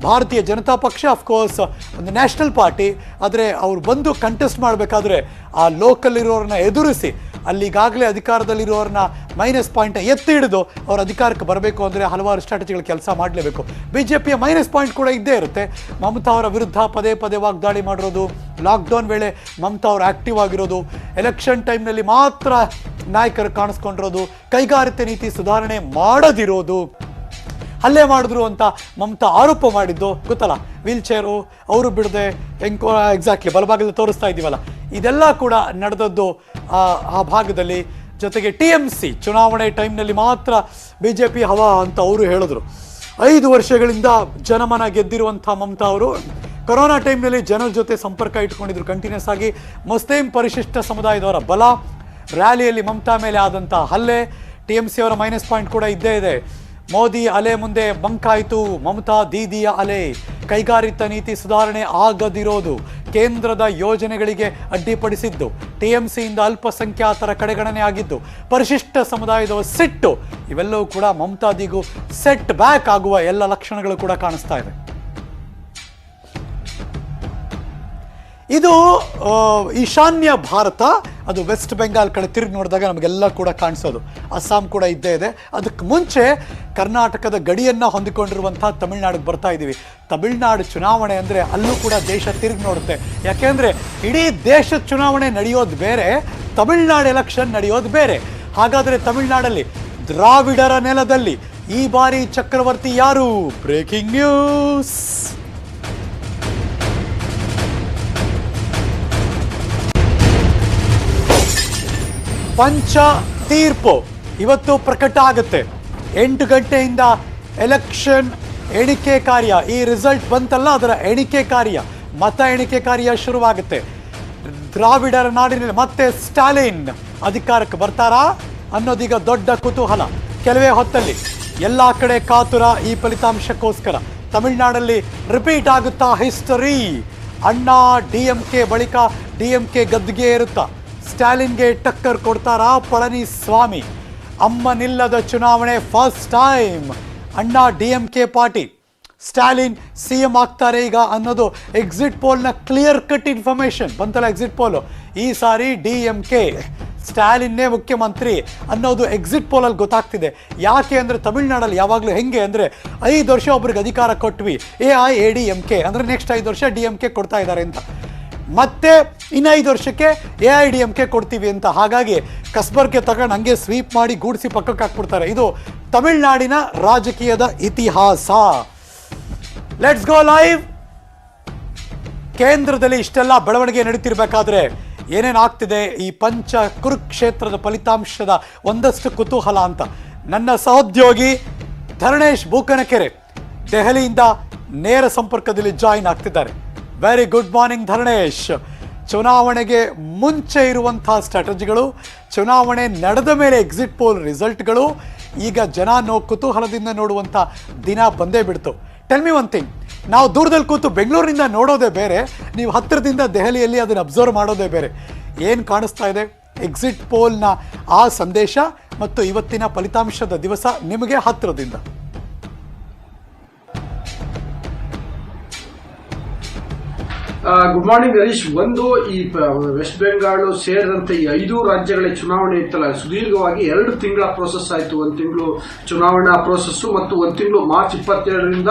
ಭಾರತೀಯ ಜನತಾ ಪಕ್ಷ ಅಫ್ಕೋರ್ಸ್ ಒಂದು ನ್ಯಾಷನಲ್ ಪಾರ್ಟಿ, ಆದರೆ ಅವ್ರು ಬಂದು ಕಂಟೆಸ್ಟ್ ಮಾಡಬೇಕಾದ್ರೆ ಆ ಲೋಕಲ್ ಇರೋರನ್ನ ಎದುರಿಸಿ ಅಲ್ಲಿಗಾಗಲೇ ಅಧಿಕಾರದಲ್ಲಿರೋರನ್ನ -ಪಾಯಿಂಟ್ ಎತ್ತಿ ಹಿಡಿದು ಅವ್ರ ಅಧಿಕಾರಕ್ಕೆ ಬರಬೇಕು ಅಂದರೆ ಹಲವಾರು ಸ್ಟ್ರಾಟಜಿಗಳು ಕೆಲಸ ಮಾಡಲೇಬೇಕು. BJPಯ -ಪಾಯಿಂಟ್ ಕೂಡ ಇದ್ದೇ ಇರುತ್ತೆ. ಮಮತಾ ಅವರ ವಿರುದ್ಧ ಪದೇ ಪದೇ ವಾಗ್ದಾಳಿ ಮಾಡಿರೋದು, ಲಾಕ್ಡೌನ್ ವೇಳೆ ಮಮತಾ ಅವರು ಆ್ಯಕ್ಟಿವ್ ಆಗಿರೋದು, ಎಲೆಕ್ಷನ್ ಟೈಮ್ನಲ್ಲಿ ಮಾತ್ರ ನಾಯಕರು ಕಾಣಿಸ್ಕೊಂಡಿರೋದು, ಕೈಗಾರಿಕೆ ನೀತಿ ಸುಧಾರಣೆ ಮಾಡದಿರೋದು, ಹಲ್ಲೆ ಮಾಡಿದ್ರು ಅಂತ ಮಮತಾ ಆರೋಪ ಮಾಡಿದ್ದು ಗೊತ್ತಲ್ಲ, ವೀಲ್ ಚೇರು ಅವರು ಬಿಡದೆ ಎಕ್ಸಾಕ್ಟ್ಲಿ ಬಲಭಾಗದಲ್ಲಿ ತೋರಿಸ್ತಾ ಇದ್ದೀವಲ್ಲ, ಇದೆಲ್ಲ ಕೂಡ ನಡೆದದ್ದು ಆ ಭಾಗದಲ್ಲಿ. ಜೊತೆಗೆ TMC ಚುನಾವಣೆ ಟೈಮ್ನಲ್ಲಿ ಮಾತ್ರ BJP ಹವಾ ಅಂತ ಅವರು ಹೇಳಿದ್ರು. 5 ವರ್ಷಗಳಿಂದ ಜನಮನ ಗೆದ್ದಿರುವಂಥ ಮಮತಾ ಅವರು ಕೊರೋನಾ ಟೈಮ್ನಲ್ಲಿ ಜನರ ಜೊತೆ ಸಂಪರ್ಕ ಇಟ್ಕೊಂಡಿದ್ರು ಕಂಟಿನ್ಯೂಸ್ ಆಗಿ. ಮುಸ್ಲಿಂ ಪರಿಶಿಷ್ಟ ಸಮುದಾಯದವರ ಬಲ, ರ್ಯಾಲಿಯಲ್ಲಿ ಮಮತಾ ಮೇಲೆ ಆದಂಥ ಹಲ್ಲೆ, TMC ಅವರ -ಪಾಯಿಂಟ್ ಕೂಡ ಇದ್ದೇ ಇದೆ. ಮೋದಿ ಅಲೆ ಮುಂದೆ ಬಂಕಾಯಿತು ಮಮತಾ ದೀದಿಯ ಅಲೆ, ಕೈಗಾರಿಕಾ ನೀತಿ ಸುಧಾರಣೆ ಆಗದಿರೋದು, ಕೇಂದ್ರದ ಯೋಜನೆಗಳಿಗೆ ಅಡ್ಡಿಪಡಿಸಿದ್ದು, TMCಯಿಂದ ಅಲ್ಪಸಂಖ್ಯಾತರ ಕಡೆಗಣನೆ ಆಗಿದ್ದು, ಪರಿಶಿಷ್ಟ ಸಮುದಾಯದ ಸಿಟ್ಟು, ಇವೆಲ್ಲವೂ ಕೂಡ ಮಮತಾದಿಗೂ ಸೆಟ್ ಬ್ಯಾಕ್ ಆಗುವ ಎಲ್ಲ ಲಕ್ಷಣಗಳು ಕೂಡ ಕಾಣಿಸ್ತಾ ಇದೆ. ಇದು ಈಶಾನ್ಯ ಭಾರತ, ಅದು ವೆಸ್ಟ್ ಬೆಂಗಾಲ್ ಕಡೆ ತಿರುಗಿ ನೋಡಿದಾಗ ನಮಗೆಲ್ಲ ಕೂಡ ಕಾಣಿಸೋದು. ಅಸ್ಸಾಂ ಕೂಡ ಇದ್ದೇ ಇದೆ. ಅದಕ್ಕೆ ಮುಂಚೆ ಕರ್ನಾಟಕದ ಗಡಿಯನ್ನು ಹೊಂದಿಕೊಂಡಿರುವಂಥ ತಮಿಳುನಾಡಿಗೆ ಬರ್ತಾ ಇದ್ದೀವಿ. ತಮಿಳುನಾಡು ಚುನಾವಣೆ ಅಂದರೆ ಅಲ್ಲೂ ಕೂಡ ದೇಶ ತಿರುಗಿ ನೋಡುತ್ತೆ. ಯಾಕೆಂದರೆ ಇಡೀ ದೇಶದ ಚುನಾವಣೆ ನಡೆಯೋದು ಬೇರೆ, ತಮಿಳುನಾಡು ಎಲೆಕ್ಷನ್ ನಡೆಯೋದು ಬೇರೆ. ಹಾಗಾದರೆ ತಮಿಳುನಾಡಲ್ಲಿ ದ್ರಾವಿಡರ ನೆಲದಲ್ಲಿ ಈ ಬಾರಿ ಚಕ್ರವರ್ತಿ ಯಾರು? Breaking news. ಪಂಚ ತೀರ್ಪು ಇವತ್ತು ಪ್ರಕಟ ಆಗುತ್ತೆ. 8 ಗಂಟೆಯಿಂದ ಎಲೆಕ್ಷನ್ ಎಣಿಕೆ ಕಾರ್ಯ, ಈ ರಿಸಲ್ಟ್ ಬಂತಲ್ಲ ಅದರ ಎಣಿಕೆ ಕಾರ್ಯ, ಮತ ಎಣಿಕೆ ಕಾರ್ಯ ಶುರುವಾಗುತ್ತೆ. ದ್ರಾವಿಡರ ನಾಡಿನಲ್ಲಿ ಮತ್ತೆ ಸ್ಟಾಲಿನ್ ಅಧಿಕಾರಕ್ಕೆ ಬರ್ತಾರಾ ಅನ್ನೋದೀಗ ದೊಡ್ಡ ಕುತೂಹಲ. ಕೆಲವೇ ಹೊತ್ತಲ್ಲಿ ಎಲ್ಲ ಕಡೆ ಕಾತುರ ಈ ಫಲಿತಾಂಶಕ್ಕೋಸ್ಕರ. ತಮಿಳುನಾಡಲ್ಲಿ ರಿಪೀಟ್ ಆಗುತ್ತಾ ಹಿಸ್ಟರಿ? ಅಣ್ಣಾ DMK ಬಳಿಕ DMK ಗದ್ದಿಗೆ ಇರುತ್ತಾ? ಸ್ಟಾಲಿನ್ಗೆ ಟಕ್ಕರ್ ಕೊಡ್ತಾರಾ ಪಳನಿಸ್ವಾಮಿ? ಅಮ್ಮನಿಲ್ಲದ ಚುನಾವಣೆ ಫಸ್ಟ್ ಟೈಮ್. ಅಣ್ಣಾ DMK ಪಾರ್ಟಿ, ಸ್ಟಾಲಿನ್ CM ಆಗ್ತಾರೆ ಈಗ ಅನ್ನೋದು ಎಕ್ಸಿಟ್ ಪೋಲ್ನ ಕ್ಲಿಯರ್ ಕಟ್ ಇನ್ಫಾರ್ಮೇಶನ್ ಬಂತಲ್ಲ. ಎಕ್ಸಿಟ್ ಪೋಲು ಈ ಸಾರಿ DMK ಸ್ಟಾಲಿನ್ನೇ ಮುಖ್ಯಮಂತ್ರಿ ಅನ್ನೋದು ಎಕ್ಸಿಟ್ ಪೋಲಲ್ಲಿ ಗೊತ್ತಾಗ್ತಿದೆ. ಯಾಕೆ ಅಂದರೆ ತಮಿಳುನಾಡಲ್ಲಿ ಯಾವಾಗಲೂ ಹೆಂಗೆ ಅಂದರೆ 5 ವರ್ಷ ಒಬ್ರಿಗೆ ಅಧಿಕಾರ ಕೊಟ್ವಿ, AIADMK ಅಂದರೆ ನೆಕ್ಸ್ಟ್ 5 ವರ್ಷ DMK ಕೊಡ್ತಾ ಇದ್ದಾರೆ ಅಂತ, ಮತ್ತೆ ಇನ್ನು 5 ವರ್ಷಕ್ಕೆ AIDMK ಕೊಡ್ತೀವಿ ಅಂತ. ಹಾಗಾಗಿ ಕಸ್ಬರ್ಗೆ ತಗೊಂಡು ಹಂಗೆ ಸ್ವೀಪ್ ಮಾಡಿ ಗೂಡಿಸಿ ಪಕ್ಕಕ್ಕೆ ಹಾಕ್ಬಿಡ್ತಾರೆ. ಇದು ತಮಿಳುನಾಡಿನ ರಾಜಕೀಯದ ಇತಿಹಾಸ. Let's go live. ಕೇಂದ್ರದಲ್ಲಿ ಇಷ್ಟೆಲ್ಲ ಬೆಳವಣಿಗೆ ನಡೀತಿರ್ಬೇಕಾದ್ರೆ ಏನೇನಾಗ್ತಿದೆ ಈ ಪಂಚ ಕುರುಕ್ಷೇತ್ರದ ಫಲಿತಾಂಶದ ಒಂದಷ್ಟು ಕುತೂಹಲ ಅಂತ ನನ್ನ ಸಹೋದ್ಯೋಗಿ ಧರಣೇಶ್ ಬೂಕನಕೆರೆ ದೆಹಲಿಯಿಂದ ನೇರ ಸಂಪರ್ಕದಲ್ಲಿ ಜಾಯಿನ್ ಆಗ್ತಿದ್ದಾರೆ. Very good morning Dharanesh. ಚುನಾವಣೆಗೆ ಮುಂಚೆ ಇರುವಂತಹ ಸ್ಟ್ರಾಟಜಿಗಳು, ಚುನಾವಣೆ ನಡೆದ ಮೇಲೆ ಎಕ್ಸಿಟ್ ಪೋಲ್ ರಿಸಲ್ಟ್ಗಳು, ಈಗ ಜನ ಕುತೂಹಲದಿಂದ ನೋಡುವಂಥ ದಿನ ಬಂದೇ ಬಿಡ್ತು. ಟೆಲ್ ಮಿ ಒನ್ ಥಿಂಗ್, ನಾವು ದೂರದಲ್ಲಿ ಕೂತು ಬೆಂಗಳೂರಿನಿಂದ ನೋಡೋದೇ ಬೇರೆ, ನೀವು ಹತ್ತಿರದಿಂದ ದೆಹಲಿಯಲ್ಲಿ ಅದನ್ನು ಅಬ್ಸರ್ವ್ ಮಾಡೋದೇ ಬೇರೆ. ಏನು ಕಾಣಿಸ್ತಾ ಇದೆ ಎಕ್ಸಿಟ್ ಪೋಲ್ನ ಆ ಸಂದೇಶ ಮತ್ತು ಇವತ್ತಿನ ಫಲಿತಾಂಶದ ದಿವಸ ನಿಮಗೆ ಹತ್ತಿರದಿಂದ? Good morning Harish. ಒಂದು, ಈ ವೆಸ್ಟ್ ಬೆಂಗಾಲ್ ಸೇರಿದಂತೆ ಈ 5 ರಾಜ್ಯಗಳ ಚುನಾವಣೆ ಇತ್ತಲ್ಲ, ಸುದೀರ್ಘವಾಗಿ 2 ತಿಂಗಳ ಪ್ರೋಸೆಸ್ ಆಯಿತು. 1 ತಿಂಗಳು ಚುನಾವಣಾ ಪ್ರೋಸೆಸ್ ಮತ್ತು 1 ತಿಂಗಳು ಮಾರ್ಚ್ 27ರಿಂದ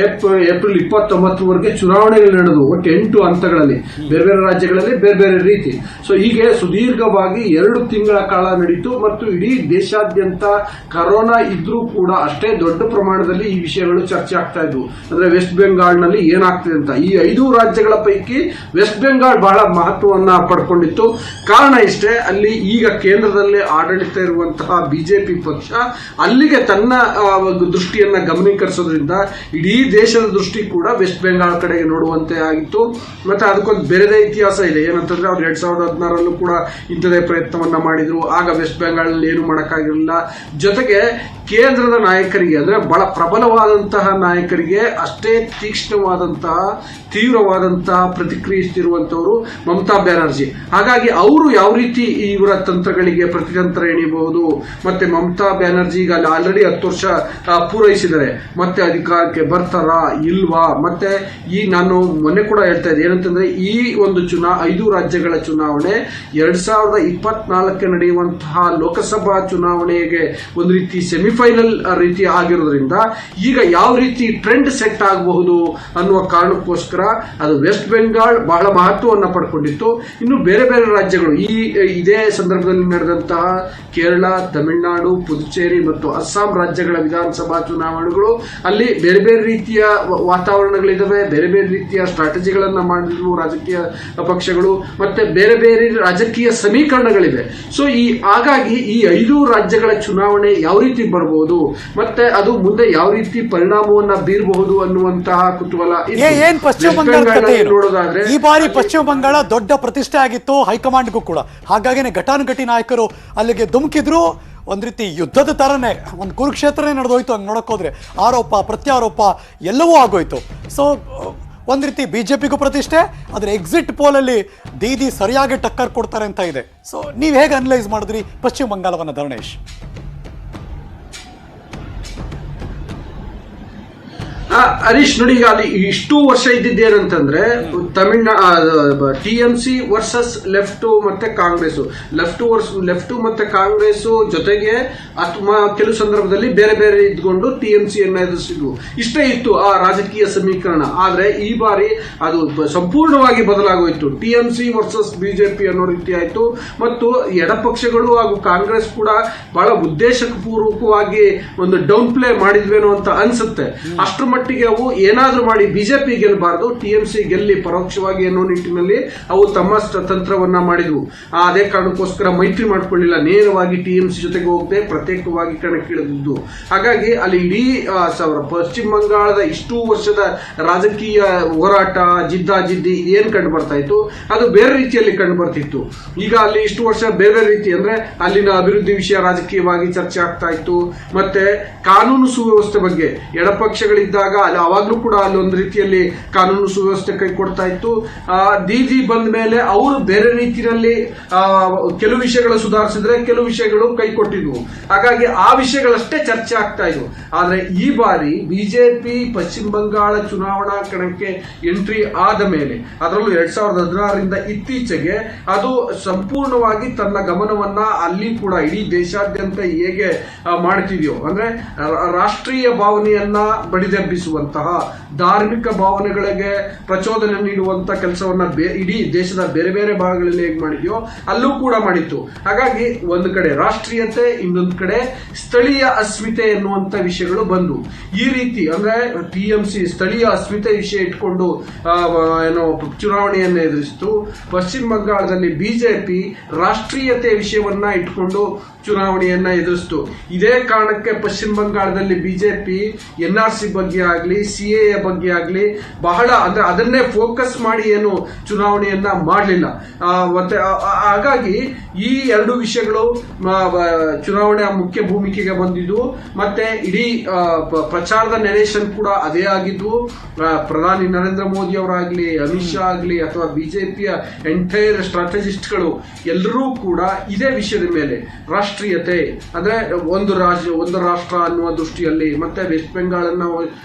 ಏಪ್ರಿಲ್ 29ವರೆಗೆ ಚುನಾವಣೆಗಳು ನಡೆದು ಒಟ್ಟು 8 ಹಂತಗಳಲ್ಲಿ ಬೇರೆ ಬೇರೆ ರಾಜ್ಯಗಳಲ್ಲಿ ಬೇರೆ ಬೇರೆ ರೀತಿ. ಸೊ ಹೀಗೆ ಸುದೀರ್ಘವಾಗಿ 2 ತಿಂಗಳ ಕಾಲ ನಡೀತು ಮತ್ತು ಇಡೀ ದೇಶಾದ್ಯಂತ ಕರೋನಾ ಇದ್ರೂ ಕೂಡ ಅಷ್ಟೇ ದೊಡ್ಡ ಪ್ರಮಾಣದಲ್ಲಿ ಈ ವಿಷಯಗಳು ಚರ್ಚೆ ಆಗ್ತಾ ಇದ್ವು. ಅಂದ್ರೆ ವೆಸ್ಟ್ ಬೆಂಗಾಲ್ನಲ್ಲಿ ಏನಾಗ್ತಿದೆ ಅಂತ. ಈ 5 ರಾಜ್ಯಗಳ ಪೈಕಿ ವೆಸ್ಟ್ ಬೆಂಗಾಲ್ ಬಹಳ ಮಹತ್ವವನ್ನ ಪಡ್ಕೊಂಡಿತ್ತು. ಕಾರಣ ಇಷ್ಟೇ, ಅಲ್ಲಿ ಈಗ ಕೇಂದ್ರದಲ್ಲೇ ಆಡಳಿತ ಇರುವಂತಹ BJP ಪಕ್ಷ ಅಲ್ಲಿಗೆ ತನ್ನ ದೃಷ್ಟಿಯನ್ನ ಗಮನೀಕರಿಸೋದ್ರಿಂದ ಇಡೀ ದೇಶದ ದೃಷ್ಟಿ ಕೂಡ ವೆಸ್ಟ್ ಬೆಂಗಾಲ್ ಕಡೆಗೆ ನೋಡುವಂತೆ ಆಗಿತ್ತು. ಮತ್ತೆ ಅದಕ್ಕೊಂದು ಬೇರೆದೇ ಇತಿಹಾಸ ಇದೆ. ಏನಂತಂದ್ರೆ ಅವ್ರು 2016ರಲ್ಲೂ ಕೂಡ ಇಂಥದೇ ಪ್ರಯತ್ನವನ್ನ ಮಾಡಿದ್ರು. ಆಗ ವೆಸ್ಟ್ ಬೆಂಗಾಲ್ ಏನು ಮಾಡಕ್ಕಾಗಿರಲಿಲ್ಲ. ಜೊತೆಗೆ ಕೇಂದ್ರದ ನಾಯಕರಿಗೆ ಅಂದ್ರೆ ಬಹಳ ಪ್ರಬಲವಾದಂತಹ ನಾಯಕರಿಗೆ ಅಷ್ಟೇ ತೀಕ್ಷ್ಣವಾದಂತಹ ತೀವ್ರವಾದಂತಹ ಪ್ರತಿಕ್ರಿಯಿಸುತ್ತಿರುವಂತವರು ಮಮತಾ ಬ್ಯಾನರ್ಜಿ. ಹಾಗಾಗಿ ಅವರು ಯಾವ ರೀತಿ ಇವರ ತಂತ್ರಗಳಿಗೆ ಪ್ರತಿತಂತ್ರ ಎಣಿಬಹುದು, ಮತ್ತೆ ಮಮತಾ ಬ್ಯಾನರ್ಜಿ ಈಗ ಆಲ್ರೆಡಿ 10 ವರ್ಷ ಪೂರೈಸಿದ್ದಾರೆ, ಮತ್ತೆ ಅಧಿಕಾರಕ್ಕೆ ಬರ್ತಾರಾ ಇಲ್ವಾ, ಮತ್ತೆ ನಾನು ಮೊನ್ನೆ ಕೂಡ ಹೇಳ್ತಾ ಇದ್ದೆ ಏನಂತಂದ್ರೆ ಈ ಒಂದು 5 ರಾಜ್ಯಗಳ ಚುನಾವಣೆ 2024 ನಡೆಯುವಂತಹ ಲೋಕಸಭಾ ಚುನಾವಣೆಗೆ ಒಂದು ರೀತಿ ಸೆಮಿಫೈನಲ್ ರೀತಿ ಆಗಿರೋದ್ರಿಂದ ಈಗ ಯಾವ ರೀತಿ ಟ್ರೆಂಡ್ ಸೆಟ್ ಆಗಬಹುದು ಅನ್ನುವ ಕಾರಣಕ್ಕೋಸ್ಕರ ಅದು ವೆಸ್ಟ್ ಬೆಂಗಾಲ್ ಬಹಳ ಮಹತ್ವವನ್ನು ಪಡ್ಕೊಂಡಿತ್ತು. ಇನ್ನು ಬೇರೆ ಬೇರೆ ರಾಜ್ಯಗಳು ಇದೇ ಸಂದರ್ಭದಲ್ಲಿ ನಡೆದಂತಹ ಕೇರಳ, ತಮಿಳುನಾಡು, ಪುದುಚೇರಿ ಮತ್ತು ಅಸ್ಸಾಂ ರಾಜ್ಯಗಳ ವಿಧಾನಸಭಾ ಚುನಾವಣೆಗಳು ಅಲ್ಲಿ ಬೇರೆ ಬೇರೆ ರೀತಿಯ ವಾತಾವರಣಗಳಿದಾವೆ, ಬೇರೆ ಬೇರೆ ರೀತಿಯ ಸ್ಟ್ರಾಟಜಿಗಳನ್ನ ಮಾಡಿದ್ರು ರಾಜಕೀಯ ಪಕ್ಷಗಳು, ಮತ್ತೆ ಬೇರೆ ಬೇರೆ ರಾಜಕೀಯ ಸಮೀಕರಣಗಳಿವೆ. ಸೊ ಹಾಗಾಗಿ ಈ 5 ರಾಜ್ಯಗಳ ಚುನಾವಣೆ ಯಾವ ರೀತಿ ಬರಬಹುದು ಮತ್ತೆ ಅದು ಮುಂದೆ ಯಾವ ರೀತಿ ಪರಿಣಾಮವನ್ನ ಬೀರಬಹುದು ಅನ್ನುವಂತಹ ಕುತೂಹಲ ಏನ್ ಪಶ್ಚಿಮ ಬಂಗಾಳ ನೋಡೋದಾದ್ರೆ ಈ ಬಾರಿ ಪಶ್ಚಿಮ ಬಂಗಾಳ ದೊಡ್ಡ ಪ್ರತಿಷ್ಠೆ ಆಗಿತ್ತು ಹೈಕಮಾಂಡ್ಗೂ ಕೂಡ. ಹಾಗಾಗಿನೇ ಘಟಾನುಘಟಿ ನಾಯಕರು ಅಲ್ಲಿಗೆ ಧುಮುಕಿದ್ರು. ಒಂದ್ ರೀತಿ ಯುದ್ಧದ ತರನೇ ಒಂದು ಕುರುಕ್ಷೇತ್ರನೇ ನಡೆದೋಯ್ತು. ಹಂಗೆ ನೋಡಕ್ ಹೋದ್ರೆ ಆರೋಪ ಪ್ರತ್ಯಾರೋಪ ಎಲ್ಲವೂ ಆಗೋಯ್ತು. ಸೊ ಒಂದ್ ರೀತಿ ಬಿಜೆಪಿಗೂ ಪ್ರತಿಷ್ಠೆ, ಆದ್ರೆ ಎಕ್ಸಿಟ್ ಪೋಲ್ ಅಲ್ಲಿ ದೀದಿ ಸರಿಯಾಗಿ ಟಕ್ಕರ್ ಕೊಡ್ತಾರೆ ಅಂತ ಇದೆ. ಸೊ ನೀವ್ ಹೇಗೆ ಅನಲೈಸ್ ಮಾಡಿದ್ರಿ ಪಶ್ಚಿಮ ಬಂಗಾಳವನ್ನ ಧರಣೇಶ್? ಹರೀಶ್ ನೋಡಿ, ಈಗ ಅಲ್ಲಿ ಇಷ್ಟು ವರ್ಷ ಇದ್ದಿದ್ದೇನಂತಂದ್ರೆ TMC ವರ್ಸಸ್ ಲೆಫ್ಟ್ ಮತ್ತೆ ಕಾಂಗ್ರೆಸ್, ಲೆಫ್ಟ್ ಮತ್ತೆ ಕಾಂಗ್ರೆಸ್ ಜೊತೆಗೆ ಕೆಲವು ಸಂದರ್ಭದಲ್ಲಿ ಬೇರೆ ಬೇರೆ ಇದ್ಕೊಂಡು TMC ಅನ್ನ ಎದುರಿಸಿದ್ವು. ಇಷ್ಟೇ ಇತ್ತು ಆ ರಾಜಕೀಯ ಸಮೀಕರಣ. ಆದ್ರೆ ಈ ಬಾರಿ ಅದು ಸಂಪೂರ್ಣವಾಗಿ ಬದಲಾಗೋಯ್ತು. TMC ವರ್ಸಸ್ ಬಿಜೆಪಿ ಅನ್ನೋ ರೀತಿ ಆಯ್ತು. ಮತ್ತು ಎಡಪಕ್ಷಗಳು ಹಾಗೂ ಕಾಂಗ್ರೆಸ್ ಕೂಡ ಬಹಳ ಉದ್ದೇಶಪೂರ್ವಕವಾಗಿ ಒಂದು ಡೌನ್ ಪ್ಲೇ ಮಾಡಿದ್ವೇನೋ ಅಂತ ಅನ್ಸುತ್ತೆ. ಅಷ್ಟರ ಮಟ್ಟಿಗೆ ಅವು ಏನಾದ್ರೂ ಮಾಡಿ ಬಿಜೆಪಿ ಗೆಲ್ಲಬಾರದು, TMC ಗೆಲ್ಲಿ ಪರೋಕ್ಷವಾಗಿ ಅನ್ನೋ ನಿಟ್ಟಿನಲ್ಲಿ ಅವು ತಮ್ಮ ತಂತ್ರವನ್ನ ಮಾಡಿದ್ವು. ಅದೇ ಕಾರಣಕ್ಕೋಸ್ಕರ ಮೈತ್ರಿ ಮಾಡ್ಕೊಳ್ಳಿಲ್ಲ, ನೇರವಾಗಿ TMC ಜೊತೆಗೆ ಹೋಗದೆ ಪ್ರತ್ಯೇಕವಾಗಿ ಕಣಕ್ಕಿಳಿದಿದ್ದು. ಹಾಗಾಗಿ ಅಲ್ಲಿ ಇಡೀ ಪಶ್ಚಿಮ ಬಂಗಾಳದ ಇಷ್ಟು ವರ್ಷದ ರಾಜಕೀಯ ಹೋರಾಟ ಜಿದ್ದಾಜಿದ್ದಿ ಏನ್ ಕಂಡು ಬರ್ತಾ ಇತ್ತು ಅದು ಬೇರೆ ರೀತಿಯಲ್ಲಿ ಕಂಡು ಬರ್ತಿತ್ತು. ಈಗ ಅಲ್ಲಿ ಇಷ್ಟು ವರ್ಷ ಬೇರೆ ಬೇರೆ ರೀತಿ ಅಂದ್ರೆ ಅಲ್ಲಿನ ಅಭಿವೃದ್ಧಿ ವಿಷಯ ರಾಜಕೀಯವಾಗಿ ಚರ್ಚೆ ಆಗ್ತಾ ಇತ್ತು. ಮತ್ತೆ ಕಾನೂನು ಸುವ್ಯವಸ್ಥೆ ಬಗ್ಗೆ ಎಡಪಕ್ಷಗಳಿದ್ದಾಗ ಅವಾಗ್ಲೂ ಕೂಡ ಅಲ್ಲೊಂದು ರೀತಿಯಲ್ಲಿ ಕಾನೂನು ಸುವ್ಯವಸ್ಥೆ ಕೈ ಕೊಡ್ತಾ ಇತ್ತು. ದೀದಿ ಬಂದ ಮೇಲೆ ಅವರು ಬೇರೆ ರೀತಿಯಲ್ಲಿ ಕೆಲವು ವಿಷಯಗಳು ಸುಧಾರಿಸಿದ್ರೆ ಕೆಲವು ವಿಷಯಗಳು ಕೈ ಕೊಟ್ಟಿದ್ವು. ಹಾಗಾಗಿ ಆ ವಿಷಯಗಳಷ್ಟೇ ಚರ್ಚೆ ಆಗ್ತಾ ಇದ್ವು. ಆದ್ರೆ ಈ ಬಾರಿ ಬಿಜೆಪಿ ಪಶ್ಚಿಮ ಬಂಗಾಳ ಚುನಾವಣಾ ಕಣಕ್ಕೆ ಎಂಟ್ರಿ ಆದ ಮೇಲೆ, ಅದರಲ್ಲೂ 2016ರಿಂದ ಇತ್ತೀಚೆಗೆ ಅದು ಸಂಪೂರ್ಣವಾಗಿ ತನ್ನ ಗಮನವನ್ನ ಅಲ್ಲಿ ಕೂಡ ಇಡೀ ದೇಶಾದ್ಯಂತ ಹೇಗೆ ಮಾಡ್ತಿದ್ಯೋ ಅಂದ್ರೆ ರಾಷ್ಟ್ರೀಯ ಭಾವನೆಯನ್ನ ಬಡಿದೆಬ್ಬಿಸುವಂತಹ, ಧಾರ್ಮಿಕ ಭಾವನೆಗಳಿಗೆ ಪ್ರಚೋದನೆ ನೀಡುವಂತ ಕೆಲಸವನ್ನ ಇಡೀ ದೇಶದ ಬೇರೆ ಬೇರೆ ಭಾಗಗಳಲ್ಲಿ ಹೇಗೆ ಮಾಡಿದ್ಯೋ ಅಲ್ಲೂ ಕೂಡ ಮಾಡಿತ್ತು. ಹಾಗಾಗಿ ಒಂದು ಕಡೆ ರಾಷ್ಟ್ರೀಯತೆ, ಇನ್ನೊಂದು ಕಡೆ ಸ್ಥಳೀಯ ಅಸ್ಮಿತೆ ಎನ್ನುವಂತ ವಿಷಯಗಳು ಬಂದು ಈ ರೀತಿ ಅಂದ್ರೆ TMC ಸ್ಥಳೀಯ ಅಸ್ಮಿತೆ ವಿಷಯ ಇಟ್ಕೊಂಡು ಚುನಾವಣೆಯನ್ನು ಎದುರಿಸಿತು. ಪಶ್ಚಿಮ ಬಂಗಾಳದಲ್ಲಿ ಬಿಜೆಪಿ ರಾಷ್ಟ್ರೀಯತೆ ವಿಷಯವನ್ನ ಇಟ್ಕೊಂಡು ಚುನಾವಣೆಯನ್ನ ಎದುರಿಸಿತು. ಇದೇ ಕಾರಣಕ್ಕೆ ಪಶ್ಚಿಮ ಬಂಗಾಳದಲ್ಲಿ ಬಿಜೆಪಿ NRC ಬಗ್ಗೆ ಆಗ್ಲಿ CAA ಬಗ್ಗೆ ಆಗ್ಲಿ ಬಹಳ ಅಂದ್ರೆ ಅದನ್ನೇ ಫೋಕಸ್ ಮಾಡಿ ಏನು ಚುನಾವಣೆಯನ್ನ ಮಾಡಲಿಲ್ಲ. ಮತ್ತೆ ಹಾಗಾಗಿ ಈ ಎರಡು ವಿಷಯಗಳು ಚುನಾವಣೆಯ ಮುಖ್ಯ ಭೂಮಿಕೆಗೆ ಬಂದಿದ್ವು. ಮತ್ತೆ ಇಡೀ ಪ್ರಚಾರದ ನೆರೇಷನ್ ಕೂಡ ಅದೇ ಆಗಿದ್ವು. ಪ್ರಧಾನಿ ನರೇಂದ್ರ ಮೋದಿ ಅವರಾಗ್ಲಿ, ಅಮಿತ್ ಶಾ ಆಗ್ಲಿ ಅಥವಾ ಬಿಜೆಪಿಯ ಎಂಟೈರ್ ಸ್ಟ್ರಾಟಜಿಸ್ಟ್ಗಳು ಎಲ್ಲರೂ ಕೂಡ ಇದೇ ವಿಷಯದ ಮೇಲೆ ರಾಷ್ಟ್ರೀಯತೆ ಅಂದ್ರೆ ಒಂದು ರಾಷ್ಟ್ರ ಅನ್ನುವ ದೃಷ್ಟಿಯಲ್ಲಿ, ಮತ್ತೆ ವೆಸ್ಟ್ ಬೆಂಗಾಳನ್ನ